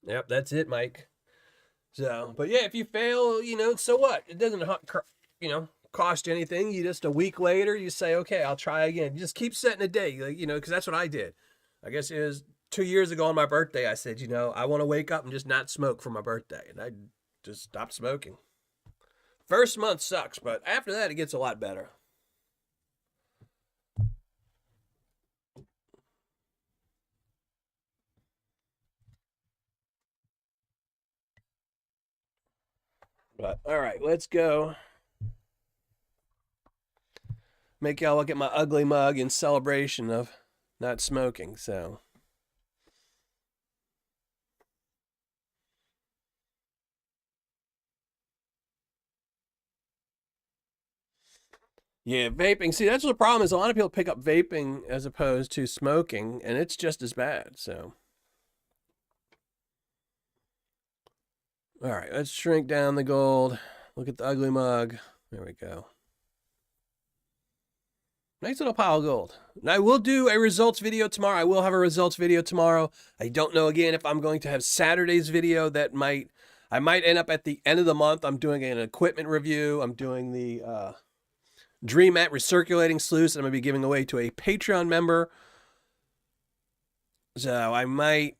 yep, that's it, Mike. So, but yeah, if you fail, so what? It doesn't, cost you anything. You just a week later, you say, okay, I'll try again. You just keep setting a day, because that's what I did. I guess it was 2 years ago on my birthday. I said, I want to wake up and just not smoke for my birthday. And I just stopped smoking. First month sucks, but after that, it gets a lot better. But all right, let's go. Make y'all look at my ugly mug in celebration of not smoking. So, yeah, vaping. See, that's what the problem is. A lot of people pick up vaping as opposed to smoking, and it's just as bad. So, all right, let's shrink down the gold. Look at the ugly mug. There we go. Nice little pile of gold. And I will do a results video tomorrow. I will have a results video tomorrow. I don't know, again, if I'm going to have Saturday's video. I might end up at the end of the month. I'm doing an equipment review. I'm doing the Dream Mat recirculating sluice that I'm going to be giving away to a Patreon member. So I might,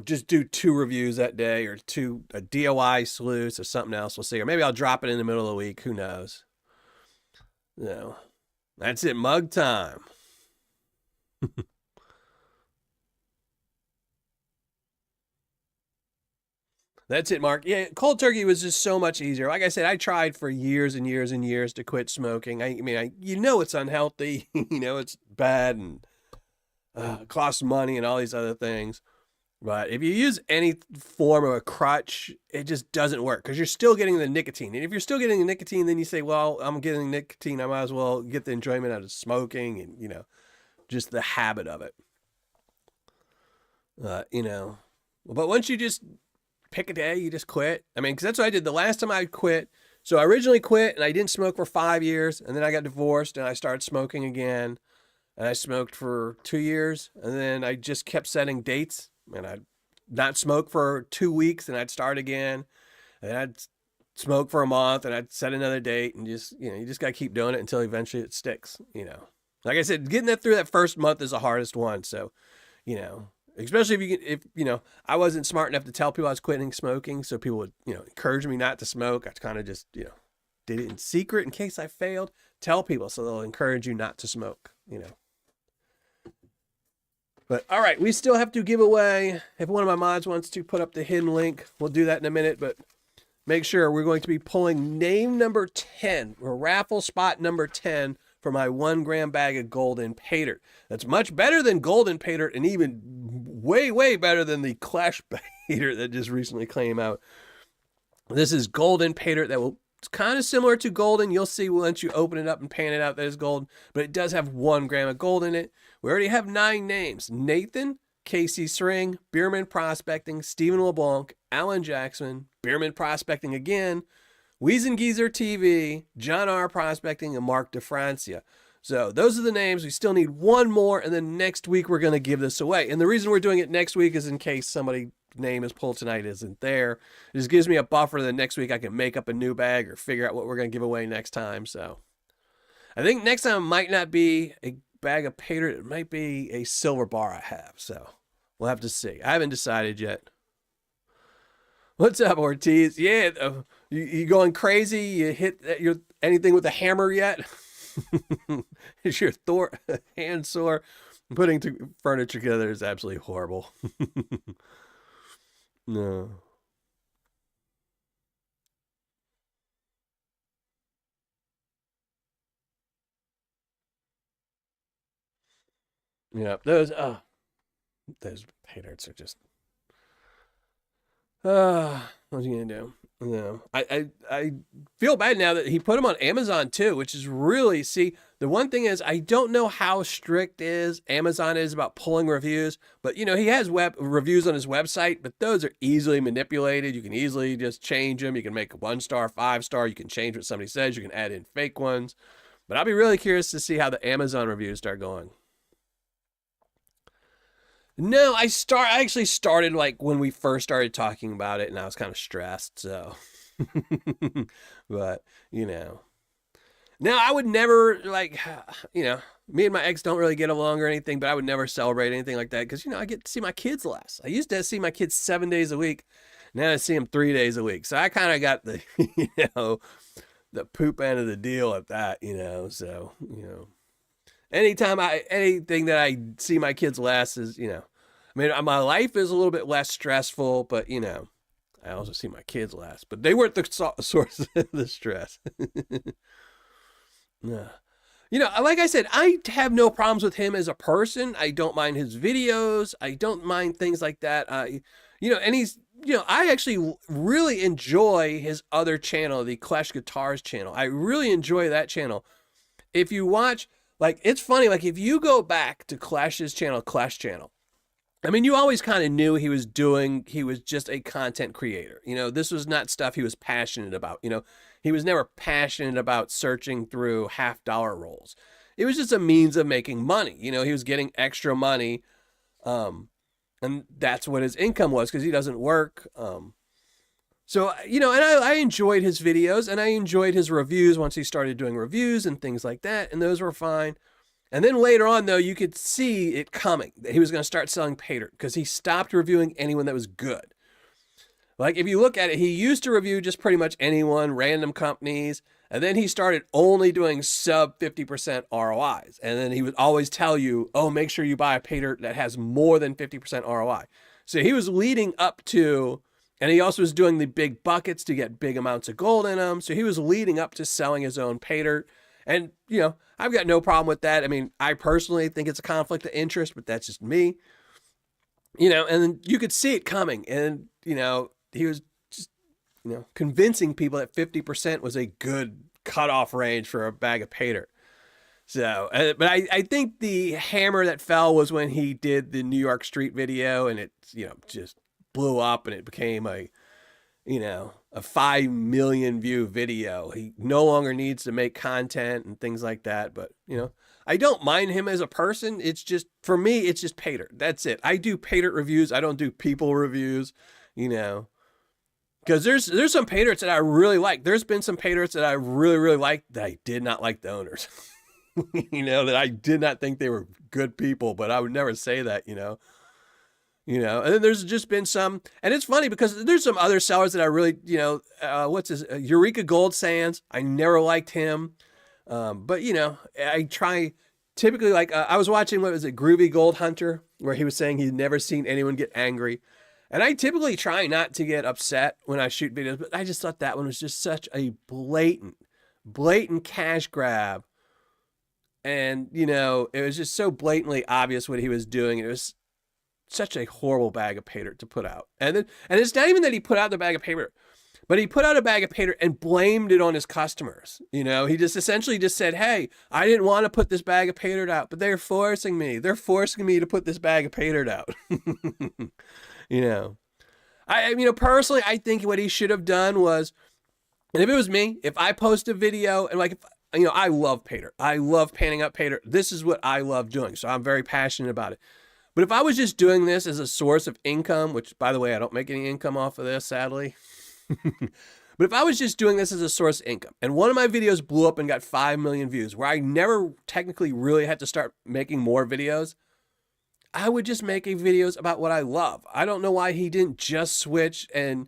just do 2 reviews that day, or a DOI sluice or something else. We'll see. Or maybe I'll drop it in the middle of the week. Who knows? That's it. Mug time. That's it, Mark. Yeah, cold turkey was just so much easier. Like I said, I tried for years and years and years to quit smoking. I mean, it's unhealthy. It's bad and costs money and all these other things. But if you use any form of a crutch, it just doesn't work because you're still getting the nicotine. And if you're still getting the nicotine, then you say, well, I'm getting nicotine. I might as well get the enjoyment out of smoking and, just the habit of it. But once you just pick a day, you just quit. I mean, because that's what I did the last time I quit. So I originally quit and I didn't smoke for 5 years. And then I got divorced and I started smoking again. and I smoked for 2 years, and then I just kept setting dates, and I'd not smoke for 2 weeks, and I'd start again, and I'd smoke for a month, and I'd set another date, and just, you just got to keep doing it until eventually it sticks. Like I said, getting that through that first month is the hardest one. So, especially if I wasn't smart enough to tell people I was quitting smoking, so people would, encourage me not to smoke. I kind of just, did it in secret in case I failed. Tell people so they'll encourage you not to smoke. But all right, we still have to give away. If one of my mods wants to put up the hidden link, we'll do that in a minute. But make sure we're going to be pulling name number 10, or raffle spot number 10 for my 1 gram bag of golden Paydirt. That's much better than golden Paydirt, and even way, way better than the Clash Paydirt that just recently came out. This is golden Paydirt it's kind of similar to golden. You'll see once you open it up and pan it out that it's golden, but it does have 1 gram of gold in it. We already have 9 names: Nathan, Casey Sring, Bierman Prospecting, Stephen LeBlanc, Alan Jackson, Bierman Prospecting again, Wiesengeezer TV, John R. Prospecting, and Mark DeFrancia. So those are the names. We still need 1 more, and then next week we're going to give this away. And the reason we're doing it next week is in case somebody's name is pulled tonight isn't there. It just gives me a buffer that next week I can make up a new bag or figure out what we're going to give away next time. So I think next time might not be a bag of Paydirt. It might be a silver bar I have. So we'll have to see. I haven't decided yet. What's up, Ortiz? Yeah, you going crazy? You hit anything with a hammer yet? Is your hand sore? Putting furniture together is absolutely horrible. No. Yeah, those Paydirts are just. What's he gonna do? No, I feel bad now that he put them on Amazon too, which is really, see, the one thing is I don't know how strict Amazon is about pulling reviews, but he has web reviews on his website, but those are easily manipulated. You can easily just change them. You can make 1 star, 5 star. You can change what somebody says. You can add in fake ones, but I'll be really curious to see how the Amazon reviews start going. No, I actually started like when we first started talking about it, and I was kind of stressed. So, but now I would never me and my ex don't really get along or anything, but I would never celebrate anything like that because I get to see my kids less. I used to see my kids 7 days a week. Now I see them 3 days a week. So I kind of got the the poop end of the deal at that. Anything that I see my kids less is, my life is a little bit less stressful, but, I also see my kids less, but they weren't the source of the stress. Yeah. Like I said, I have no problems with him as a person. I don't mind his videos. I don't mind things like that. And he's, I actually really enjoy his other channel, the Clash Guitars channel. I really enjoy that channel. If you watch, it's funny, if you go back to Clash's channel, Clash channel, you always kind of knew he was just a content creator. This was not stuff he was passionate about. He was never passionate about searching through $50 rolls. It was just a means of making money. He was getting extra money. And that's what his income was because he doesn't work. So, and I enjoyed his videos and I enjoyed his reviews once he started doing reviews and things like that. And those were fine. And then later on, though, you could see it coming that he was going to start selling Paydirt because he stopped reviewing anyone that was good. If you look at it, he used to review just pretty much anyone, random companies. And then he started only doing sub 50% ROIs. And then he would always tell you, oh, make sure you buy a Paydirt that has more than 50% ROI. So he was leading up to, and he also was doing the big buckets to get big amounts of gold in them. So he was leading up to selling his own Paydirt. And, I've got no problem with that. I personally think it's a conflict of interest, but that's just me. And then you could see it coming. And, he was just, convincing people that 50% was a good cutoff range for a bag of Paydirt. So, but I think the hammer that fell was when he did the New York Street video and it, just blew up and it became a 5 million view video. He no longer needs to make content and things like that. But, I don't mind him as a person. It's just, for me, it's just Paydirt. That's it. I do Paydirt reviews. I don't do people reviews, because there's some Paydirts that I really like. There's been some Paydirts that I really, really like that I did not like the owners. That I did not think they were good people, but I would never say that, and then there's just been some, and it's funny because there's some other sellers that I really, what's his, Eureka Gold Sands. I never liked him. But I try typically, like, I was watching, what was it, Groovy Gold Hunter, where he was saying he'd never seen anyone get angry. And I typically try not to get upset when I shoot videos, but I just thought that one was just such a blatant cash grab. And, it was just so blatantly obvious what he was doing. It was such a horrible bag of Paydirt to put out. And it's not even that he put out the bag of Paydirt, but he put out a bag of Paydirt and blamed it on his customers. He just essentially just said, hey, I didn't want to put this bag of Paydirt out, but they're forcing me. They're forcing me to put this bag of Paydirt out. Personally, I think what he should have done was, and if it was me, if I post a video and I love Paydirt. I love panning up Paydirt. This is what I love doing. So I'm very passionate about it. But if I was just doing this as a source of income, which, by the way, I don't make any income off of this, sadly. But if I was just doing this as a source of income, and one of my videos blew up and got 5 million views, where I never technically really had to start making more videos, I would just make videos about what I love. I don't know why he didn't just switch and,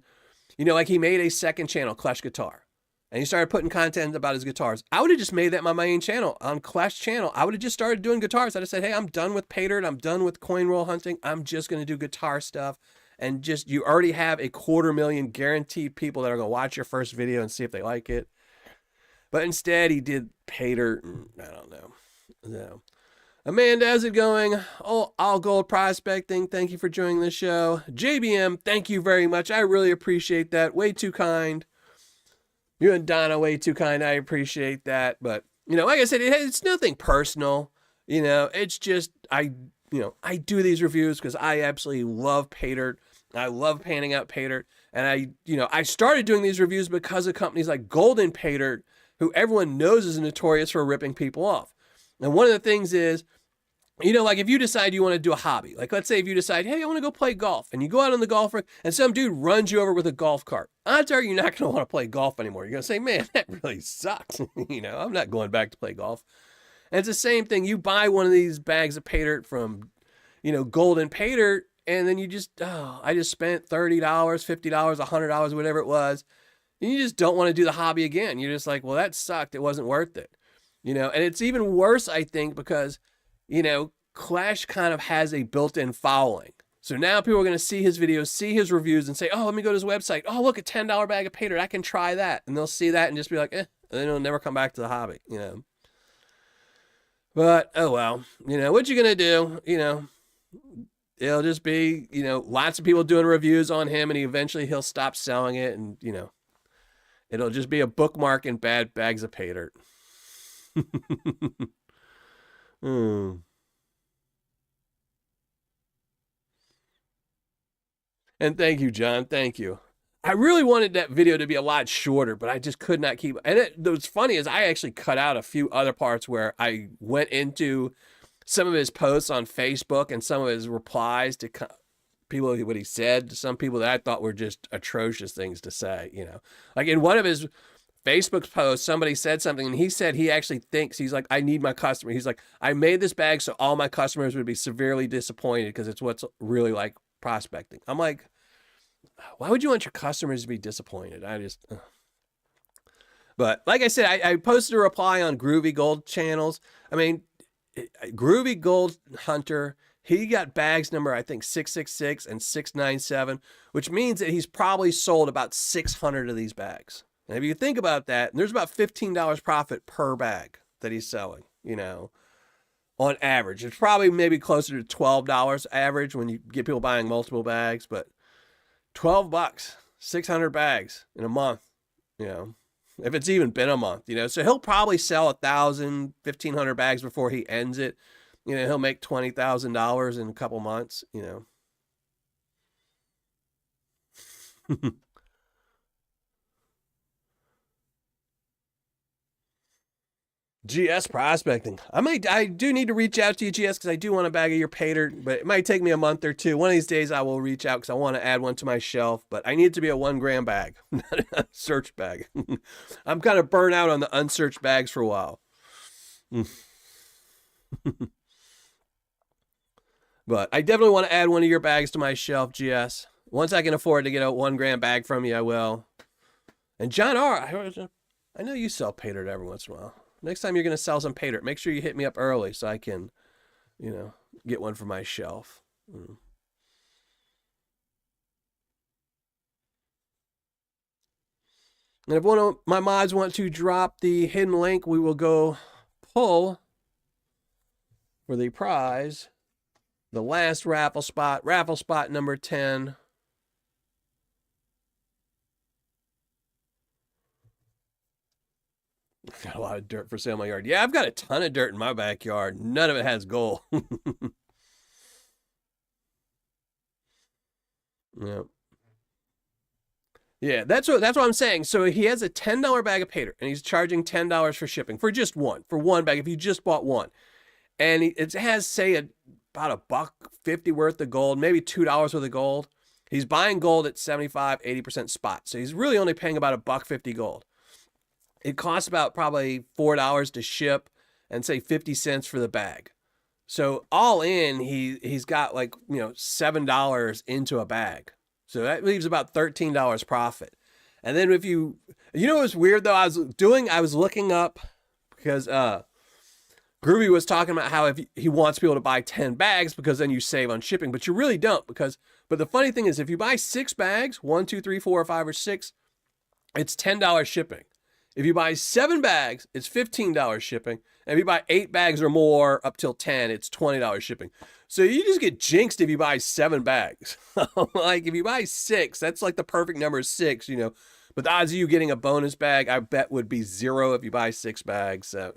he made a second channel, Clash Guitar. And he started putting content about his guitars. I would have just made that my main channel. On Clash channel, I would have just started doing guitars. I'd have said, hey, I'm done with Paydirt. I'm done with coin roll hunting. I'm just going to do guitar stuff. And you already have a 250,000 guaranteed people that are going to watch your first video and see if they like it. But instead, he did Paydirt, and I don't know. So, Amanda, how's it going? Oh, All Gold Prospecting, thank you for joining the show. JBM, thank you very much. I really appreciate that. Way too kind. You and Donna, way too kind. I appreciate that. But, like I said, it's nothing personal. It's just, I do these reviews because I absolutely love Paydirt. I love panning out Paydirt. And I started doing these reviews because of companies like Golden Paydirt, who everyone knows is notorious for ripping people off. And one of the things is, like if you decide you want to do a hobby, like let's say if you decide, hey, I want to go play golf, and you go out on the golf ring and some dude runs you over with a golf cart, odds are you're not going to want to play golf anymore. You're going to say, man, that really sucks. I'm not going back to play golf. And it's the same thing. You buy one of these bags of Paydirt from, Golden Paydirt, and then you just, I just spent $30, $50, $100, whatever it was. And you just don't want to do the hobby again. You're just like, well, that sucked. It wasn't worth it. And it's even worse, I think, because, Clash kind of has a built-in following. So now people are going to see his videos, see his reviews, and say, oh, let me go to his website. Oh, look, a $10 bag of Paydirt. I can try that. And they'll see that and just be like, and then they'll never come back to the hobby, But, oh, well, what you going to do, it'll just be, lots of people doing reviews on him, and eventually he'll stop selling it, and, it'll just be a bookmark in bad bags of Paydirt. And thank you, John. Thank you. I really wanted that video to be a lot shorter, but I just could not keep. And what's funny is I actually cut out a few other parts where I went into some of his posts on Facebook and some of his replies to people, what he said to some people that I thought were just atrocious things to say. Like in one of his Facebook post, somebody said something, and he said he actually thinks, he's like, I need my customer. He's like, I made this bag so all my customers would be severely disappointed because it's what's really like prospecting. I'm like, why would you want your customers to be disappointed? But like I said, I posted a reply on Groovy Gold channels. I mean, Groovy Gold Hunter, he got bags number, I think 666 and 697, which means that he's probably sold about 600 of these bags. And if you think about that, there's about $15 profit per bag that he's selling, on average. It's probably maybe closer to $12 average when you get people buying multiple bags, but $12, 600 bags in a month, if it's even been a month, so he'll probably sell 1,000, 1,500 bags before he ends it. He'll make $20,000 in a couple months, GS prospecting. I do need to reach out to you, GS, because I do want a bag of your Paydirt, but it might take me a month or two. One of these days I will reach out because I want to add one to my shelf, but I need it to be a 1 gram bag, not a search bag. I'm kind of burnt out on the unsearched bags for a while. But I definitely want to add one of your bags to my shelf, GS. Once I can afford to get a 1 gram bag from you, I will. And John R., I know you sell Paydirt every once in a while. Next time you're going to sell some Paydirt, make sure you hit me up early so I can, get one for my shelf. And if one of my mods want to drop the hidden link, we will go pull for the prize. The last raffle spot number 10. I've got a lot of dirt for sale in my yard. Yeah, I've got a ton of dirt in my backyard. None of it has gold. Yeah. Yeah, that's what I'm saying. So he has a $10 bag of Paydirt, and he's charging $10 for shipping for just one, bag. If you just bought one, and it has about $1.50 worth of gold, maybe $2 worth of gold. He's buying gold at 75-80% spot, so he's really only paying about $1.50 gold. It costs about probably $4 to ship, and say 50 cents for the bag. So all in, he's got like $7 into a bag. So that leaves about $13 profit. And then if what's weird though, I was looking up because Groovy was talking about how if he wants people to buy 10 bags because then you save on shipping, but you really don't but the funny thing is if you buy 6 bags, 1, 2, 3, 4, or 5, or 6, it's $10 shipping. If you buy 7 bags, it's $15 shipping. And if you buy 8 bags or more up till 10, it's $20 shipping. So you just get jinxed if you buy 7 bags. Like if you buy 6, that's like the perfect number is 6, But the odds of you getting a bonus bag, I bet would be 0 if you buy 6 bags. So,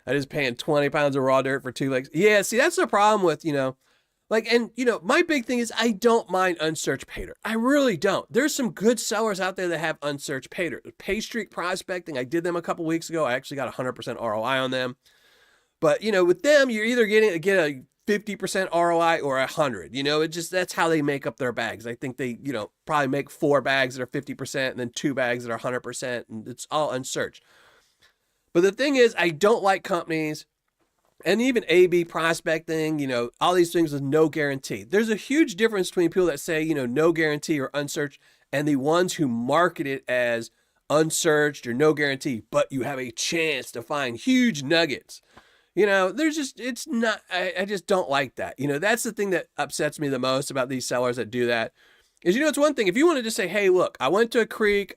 I just paying 20 pounds of raw dirt for 2 legs. Yeah, see, that's the problem with, my big thing is I don't mind unsearched Paydirt. I really don't. There's some good sellers out there that have unsearched Paydirt. Paydirt prospecting, I did them a couple weeks ago. I actually got 100% ROI on them. But, with them, you're either get a 50% ROI or 100. That's how they make up their bags. I think they, probably make 4 bags that are 50% and then 2 bags that are 100%, and it's all unsearched. But the thing is, I don't like companies, and even A/B prospecting, all these things with no guarantee. There's a huge difference between people that say, no guarantee or unsearched, and the ones who market it as unsearched or no guarantee, but you have a chance to find huge nuggets. It's not, I just don't like that. That's the thing that upsets me the most about these sellers that do that is, it's one thing. If you want to just say, hey, look, I went to a creek,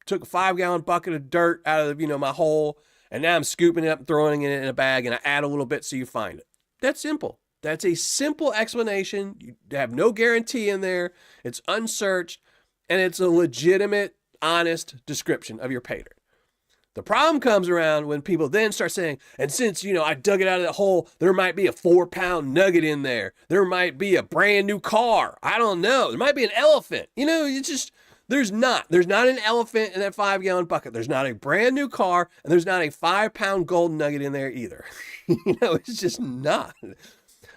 took a 5-gallon bucket of dirt out of, my hole, and now I'm scooping it up and throwing it in a bag, and I add a little bit so you find it. That's simple. That's a simple explanation. You have no guarantee in there. It's unsearched, and it's a legitimate, honest description of your Paydirt. The problem comes around when people then start saying, and since, I dug it out of that hole, there might be a 4-pound nugget in there. There might be a brand new car. I don't know. There might be an elephant. It's just... There's not an elephant in that 5-gallon bucket. There's not a brand new car, and there's not a 5-pound gold nugget in there either. It's just not.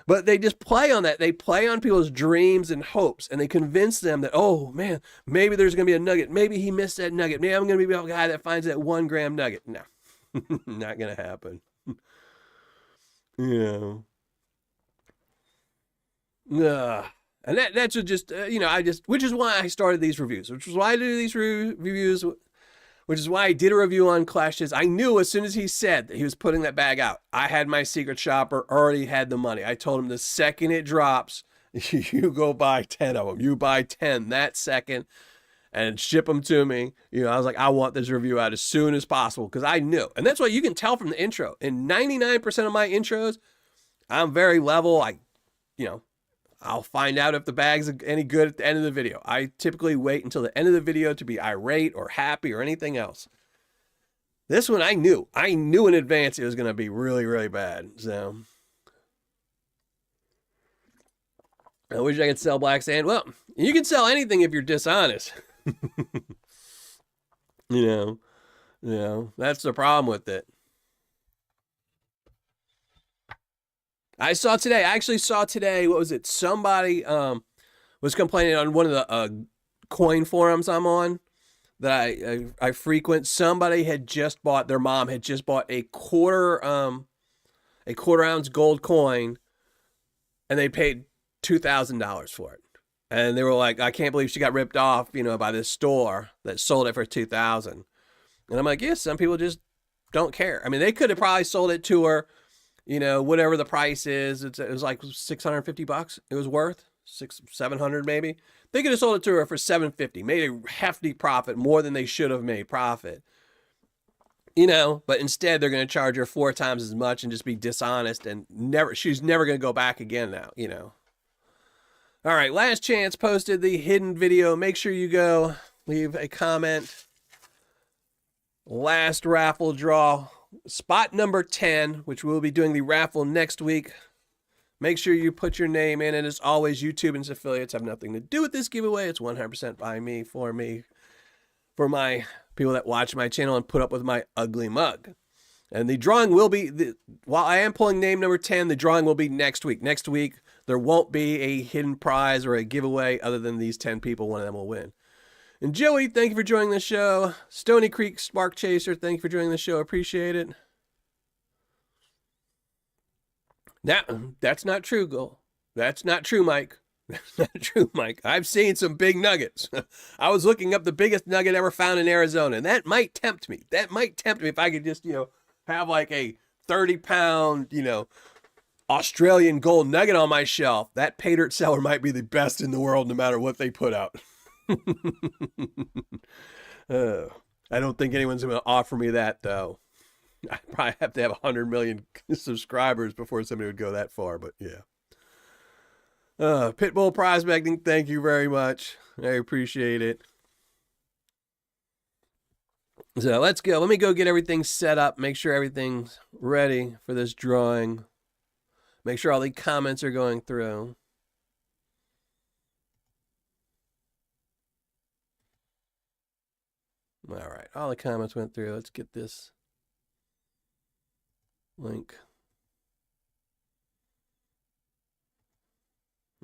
But they just play on that. They play on people's dreams and hopes, and they convince them that, oh man, maybe there's going to be a nugget. Maybe he missed that nugget. Maybe I'm going to be the guy that finds that 1-gram nugget. No, not going to happen. And that's just, which is why I started these reviews, which is why I do these reviews, which is why I did a review on Clashes. I knew as soon as he said that he was putting that bag out, I had my secret shopper already had the money. I told him the second it drops, you go buy 10 of them. You buy 10 that second and ship them to me. I was like, I want this review out as soon as possible because I knew. And that's what you can tell from the intro. In 99% of my intros, I'm very level. I'll find out if the bag's any good at the end of the video. I typically wait until the end of the video to be irate or happy or anything else. This one I knew. I knew in advance it was going to be really, really bad. So I wish I could sell black sand. Well, you can sell anything if you're dishonest. You know, that's the problem with it. I actually saw today, what was it? Somebody was complaining on one of the coin forums I'm on that I frequent. Somebody had just bought, their mom had just bought a quarter ounce gold coin, and they paid $2,000 for it. And they were like, I can't believe she got ripped off, you know, by this store that sold it for $2,000. And I'm like, yeah, some people just don't care. I mean, they could have probably sold it to her, you know, whatever the price is. It was like $650. It was worth 700 maybe. They could have sold it to her for $750, made a hefty profit, more than they should have made profit. You know, but instead they're going to charge her 4 times as much and just be dishonest, and she's never going to go back again now, you know. All right, Last Chance posted the hidden video. Make sure you go leave a comment. Last raffle draw, spot number 10, which we'll be doing the raffle next week. Make sure you put your name in. And as always, YouTube and its affiliates have nothing to do with this giveaway. It's 100% by me, for my people that watch my channel and put up with my ugly mug. And the drawing will be, while I am pulling name number 10, the drawing will be next week. Next week, there won't be a hidden prize or a giveaway other than these 10 people. One of them will win. And Joey, thank you for joining the show. Stony Creek Spark Chaser, thank you for joining the show. Appreciate it. Now, that's not true, Go. That's not true, Mike. That's not true, Mike. I've seen some big nuggets. I was looking up the biggest nugget ever found in Arizona, and that might tempt me. That might tempt me if I could just, you know, have like a 30-pound, you know, Australian gold nugget on my shelf. That Paydirt seller might be the best in the world no matter what they put out. I don't think anyone's going to offer me that, though. I probably have to have 100 million subscribers before somebody would go that far, but yeah. Pitbull Prospecting, thank you very much. I appreciate it. So let's go. Let me go get everything set up, make sure everything's ready for this drawing. Make sure all the comments are going through. All right, all the comments went through. Let's get this link.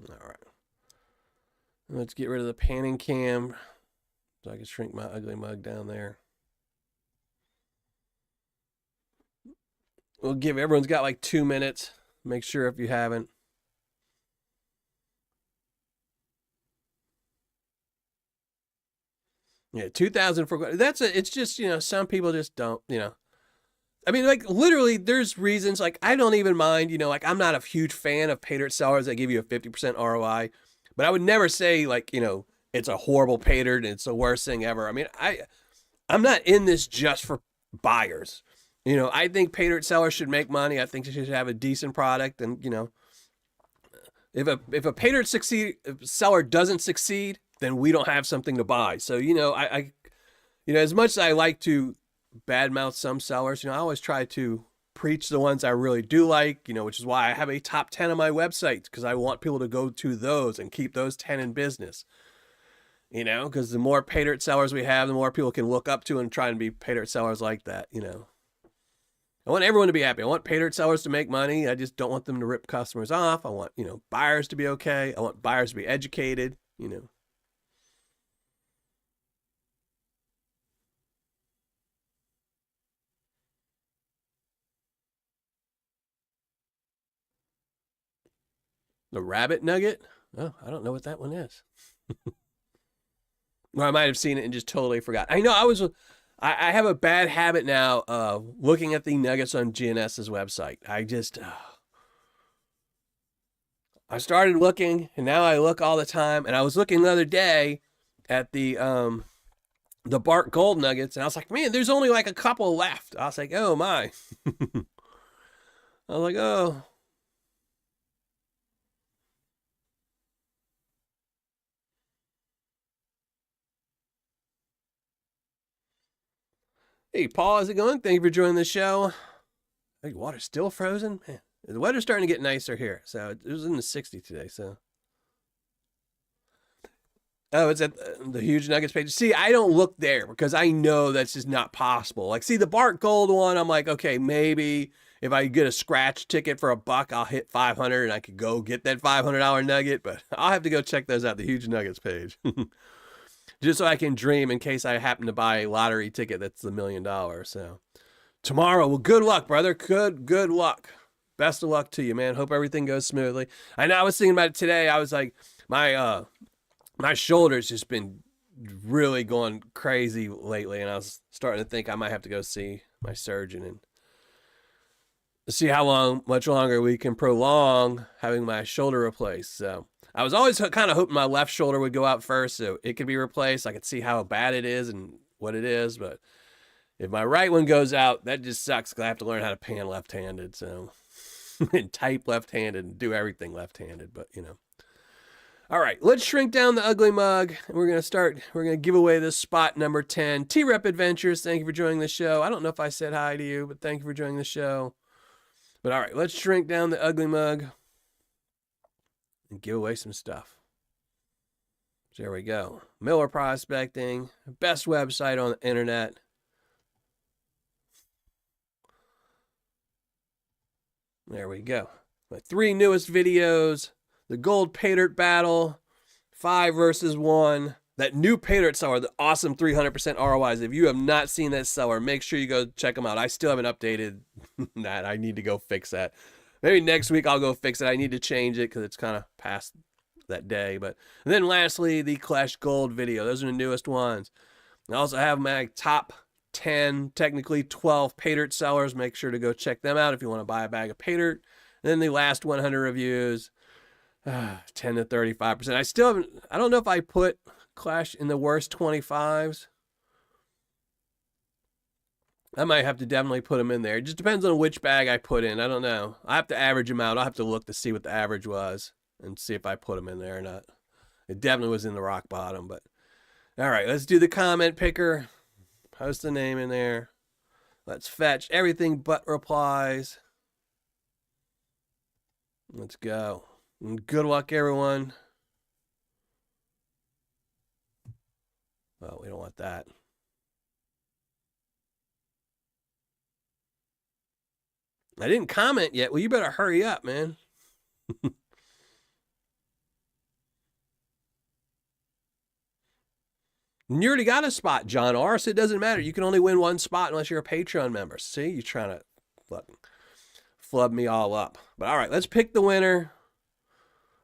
All right. Let's get rid of the panning cam so I can shrink my ugly mug down there. We'll give, everyone's got like 2 minutes. Make sure if you haven't. Yeah, 2,000 for, it's just, you know, some people just don't, you know. I mean, like, literally, there's reasons, like, I don't even mind, you know, like, I'm not a huge fan of Paydirt sellers that give you a 50% ROI, but I would never say, like, you know, it's a horrible Paydirt and it's the worst thing ever. I mean, I'm not in this just for buyers. You know, I think Paydirt sellers should make money. I think they should have a decent product, and, you know, if a Paydirt seller doesn't succeed, then we don't have something to buy. So, you know, you know, as much as I like to badmouth some sellers, you know, I always try to preach the ones I really do like, you know, which is why I have a top 10 on my website, because I want people to go to those and keep those 10 in business. You know, because the more Paydirt sellers we have, the more people can look up to and try and be Paydirt sellers like that, you know. I want everyone to be happy. I want Paydirt sellers to make money. I just don't want them to rip customers off. I want, you know, buyers to be okay. I want buyers to be educated, you know. The rabbit nugget? Oh, I don't know what that one is. Or I might have seen it and just totally forgot. I know I have a bad habit now of looking at the nuggets on GNS's website. I started looking, and now I look all the time. And I was looking the other day at the Bart Gold nuggets, and I was like, man, there's only like a couple left. I was like, oh my. I was like, oh. Hey, Paul, how's it going? Thank you for joining the show. Hey, water's still frozen? Man, the weather's starting to get nicer here. So it was in the 60s today, so. Oh, it's at the Huge Nuggets page. See, I don't look there because I know that's just not possible. Like, see, the Bart Gold one, I'm like, okay, maybe if I get a scratch ticket for $1, I'll hit 500 and I could go get that $500 nugget. But I'll have to go check those out, the Huge Nuggets page, just so I can dream in case I happen to buy a lottery ticket that's $1 million. So tomorrow, well, good luck, brother. Good luck. Best of luck to you, man. Hope everything goes smoothly. I know I was thinking about it today. I was like, my shoulder's just been really going crazy lately, and I was starting to think I might have to go see my surgeon and see how much longer we can prolong having my shoulder replaced. So I was always kind of hoping my left shoulder would go out first so it could be replaced. I could see how bad it is and what it is, but if my right one goes out, that just sucks because I have to learn how to pan left-handed, so and type left-handed and do everything left-handed, but you know. All right, let's shrink down the ugly mug. We're going to give away this spot number 10. T-Rep Adventures, thank you for joining the show. I don't know if I said hi to you, but thank you for joining the show. But all right, let's shrink down the ugly mug and give away some stuff. So there we go. Miller Prospecting, best website on the internet. There we go. My 3 newest videos. The Gold Paydirt Battle, 5 versus 1. That new Paydirt seller, the awesome 300% ROIs. If you have not seen that seller, make sure you go check them out. I still haven't updated that. I need to go fix that. Maybe next week I'll go fix it. I need to change it because it's kind of past that day. And then lastly, the Clash Gold video. Those are the newest ones. I also have my top 10, technically 12 Paydirt sellers. Make sure to go check them out if you want to buy a bag of Paydirt. And then the last 100 reviews. 10 to 35%. I don't know if I put Clash in the worst 25s. I might have to definitely put them in there. It just depends on which bag I put in. I don't know. I have to average them out. I'll have to look to see what the average was and see if I put them in there or not. It definitely was in the rock bottom, but all right, let's do the comment picker. Post the name in there. Let's fetch everything but replies. Let's go. And good luck, everyone. Well, we don't want that. I didn't comment yet. Well, you better hurry up, man. And you already got a spot, John R. So it doesn't matter. You can only win 1 spot unless you're a Patreon member. See, you're trying to flub me all up. But all right, let's pick the winner.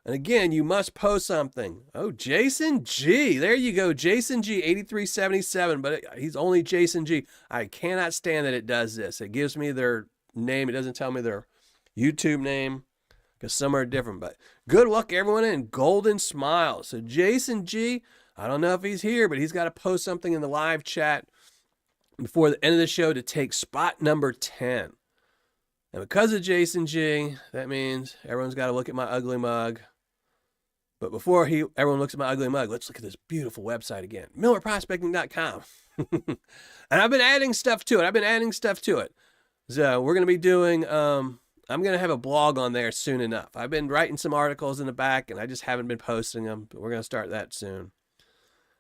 And again, you must post something. Oh, Jason G. There you go. Jason G, 8377. But he's only Jason G. I cannot stand that it does this. It gives me their name. It doesn't tell me their YouTube name because some are different. But good luck, everyone, and golden smiles. So Jason G, I don't know if he's here, but he's got to post something in the live chat before the end of the show to take spot number 10. And because of Jason G, that means everyone's got to look at my ugly mug. But before everyone looks at my ugly mug, let's look at this beautiful website again, millerprospecting.com. And I've been adding stuff to it. So we're going to be doing, I'm going to have a blog on there soon enough. I've been writing some articles in the back, and I just haven't been posting them, but we're going to start that soon.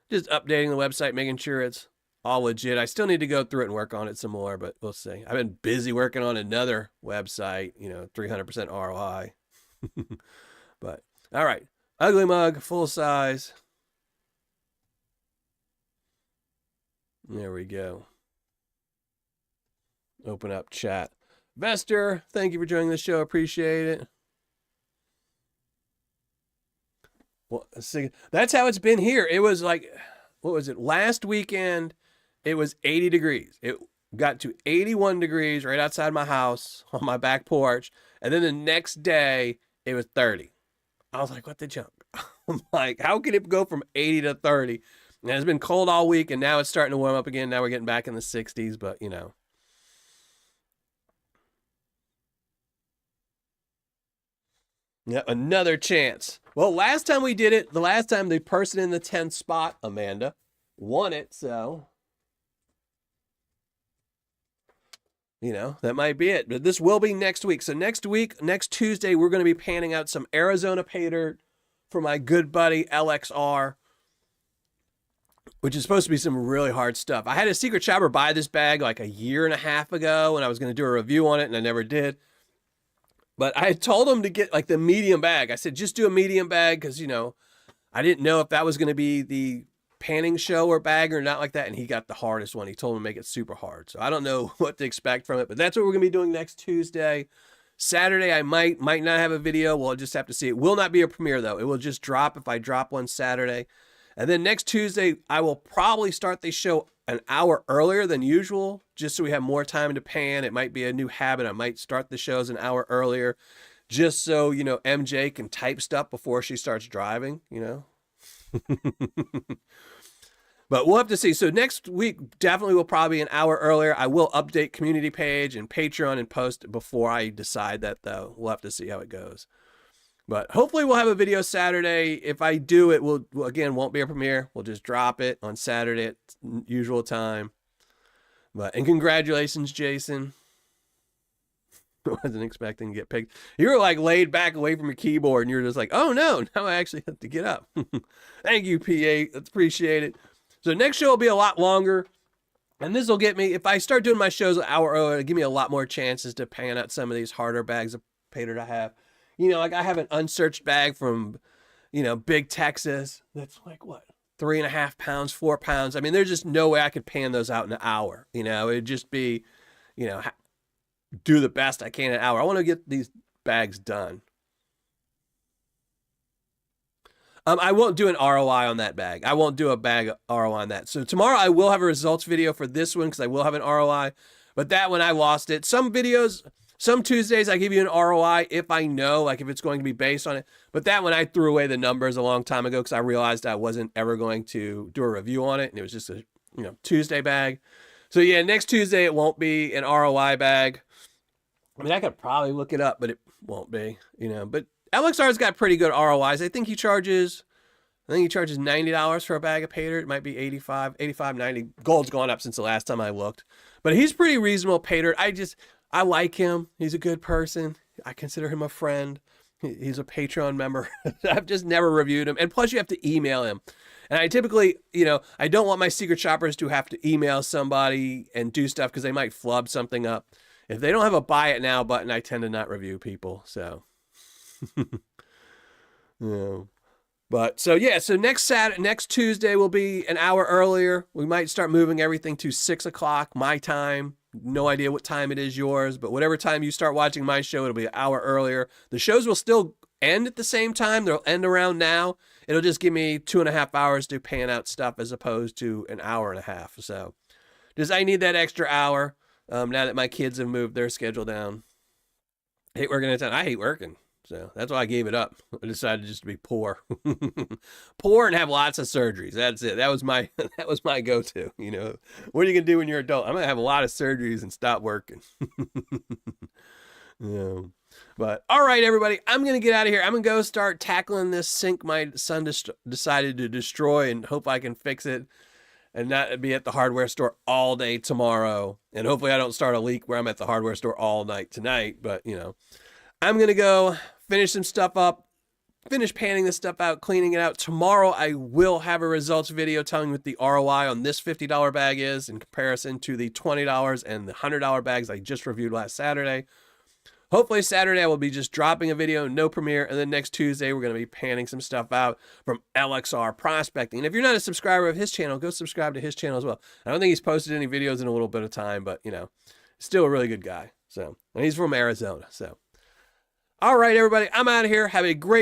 Just updating the website, making sure it's all legit. I still need to go through it and work on it some more, but we'll see. I've been busy working on another website, 300% ROI. But, all right. Ugly mug, full size. There we go. Open up chat. Vester, thank you for joining the show. Appreciate it. Well, see, that's how it's been here. It was like, what was it? Last weekend, it was 80 degrees. It got to 81 degrees right outside my house on my back porch. And then the next day, it was 30. I was like, what the junk? I'm like, how can it go from 80 to 30? And it's been cold all week, and now it's starting to warm up again. Now we're getting back in the 60s, but, Yeah, another chance. Well, last time we did it, the last time the person in the 10th spot, Amanda, won it, so... that might be it. But this will be next week. So next week, next Tuesday, we're going to be panning out some Arizona Paydirt for my good buddy LXR. which is supposed to be some really hard stuff. I had a secret shopper buy this bag like a year and a half ago, and I was going to do a review on it, and I never did. But I had told him to get like the medium bag. I said, just do a medium bag because, you know, I didn't know if that was going to be the panning show or bag or not like that. And he got the hardest one. He told me to make it super hard. So I don't know what to expect from it, but that's what we're going to be doing next Tuesday. Saturday, I might not have a video. We'll just have to see. It will not be a premiere, though. It will just drop if I drop one Saturday. And then next Tuesday, I will probably start the show an hour earlier than usual, just so we have more time to pan. It might be a new habit. I might start the shows an hour earlier, just so, you know, MJ can type stuff before she starts driving, you know. But we'll have to see. So next week definitely will probably be an hour earlier. I will update community page and Patreon and post before I decide that, though. We'll have to see how it goes. But hopefully we'll have a video Saturday. If I do, it will, again, won't be a premiere. We'll just drop it on Saturday at usual time. And congratulations, Jason. I wasn't expecting to get picked. You were like laid back away from your keyboard and you were just like, oh no, now I actually have to get up. Thank you, PA. That's appreciate it. So next show will be a lot longer. And this will get me, if I start doing my shows an hour earlier, it'll give me a lot more chances to pan out some of these harder bags of Paydirt I have. You know, like I have an unsearched bag from, you know, Big Texas. That's like what? 3.5 pounds, 4 pounds. I mean, there's just no way I could pan those out in an hour. You know, it'd just be, you know, do the best I can in an hour. I want to get these bags done. I won't do an ROI on that bag. I won't do a bag ROI on that. So tomorrow I will have a results video for this one because I will have an ROI. But that one I lost it. Some videos, some Tuesdays I give you an ROI if I know, like if it's going to be based on it. But that one I threw away the numbers a long time ago because I realized I wasn't ever going to do a review on it. And it was just a, you know, Tuesday bag. So yeah, next Tuesday it won't be an ROI bag. I mean, I could probably look it up, but it won't be, you know. But LXR's got pretty good ROIs. I think he charges $90 for a bag of Paydirt. It might be 85, 90. Gold's gone up since the last time I looked. But he's pretty reasonable, Paydirt. I like him. He's a good person. I consider him a friend. He's a Patreon member. I've just never reviewed him. And plus you have to email him. And I typically, you know, I don't want my secret shoppers to have to email somebody and do stuff because they might flub something up. If they don't have a buy it now button, I tend to not review people. So, yeah. But so yeah, so next Tuesday will be an hour earlier. We might start moving everything to 6 o'clock my time. No idea what time it is yours, but whatever time you start watching my show, it'll be an hour earlier. The shows will still end at the same time. They'll end around now. It'll just give me 2.5 hours to pan out stuff as opposed to an hour and a half. So just I need that extra hour. Now that my kids have moved their schedule down. I hate working at a time. I hate working. So that's why I gave it up. I decided just to be poor. Poor and have lots of surgeries. That's it. That was my go-to. You know, what are you going to do when you're an adult? I'm going to have a lot of surgeries and stop working. Yeah. But all right, everybody, I'm going to get out of here. I'm going to go start tackling this sink my son decided to destroy and hope I can fix it. And not be at the hardware store all day tomorrow. And hopefully I don't start a leak where I'm at the hardware store all night tonight. But, you know, I'm going to go finish some stuff up, finish panning this stuff out, cleaning it out. Tomorrow I will have a results video telling what the ROI on this $50 bag is in comparison to the $20 and the $100 bags I just reviewed last Saturday. Hopefully Saturday I will be just dropping a video, no premiere, and then next Tuesday we're going to be panning some stuff out from LXR Prospecting. And if you're not a subscriber of his channel, go subscribe to his channel as well. I don't think he's posted any videos in a little bit of time, but, you know, still a really good guy. So, and he's from Arizona. So, all right, everybody, I'm out of here. Have a great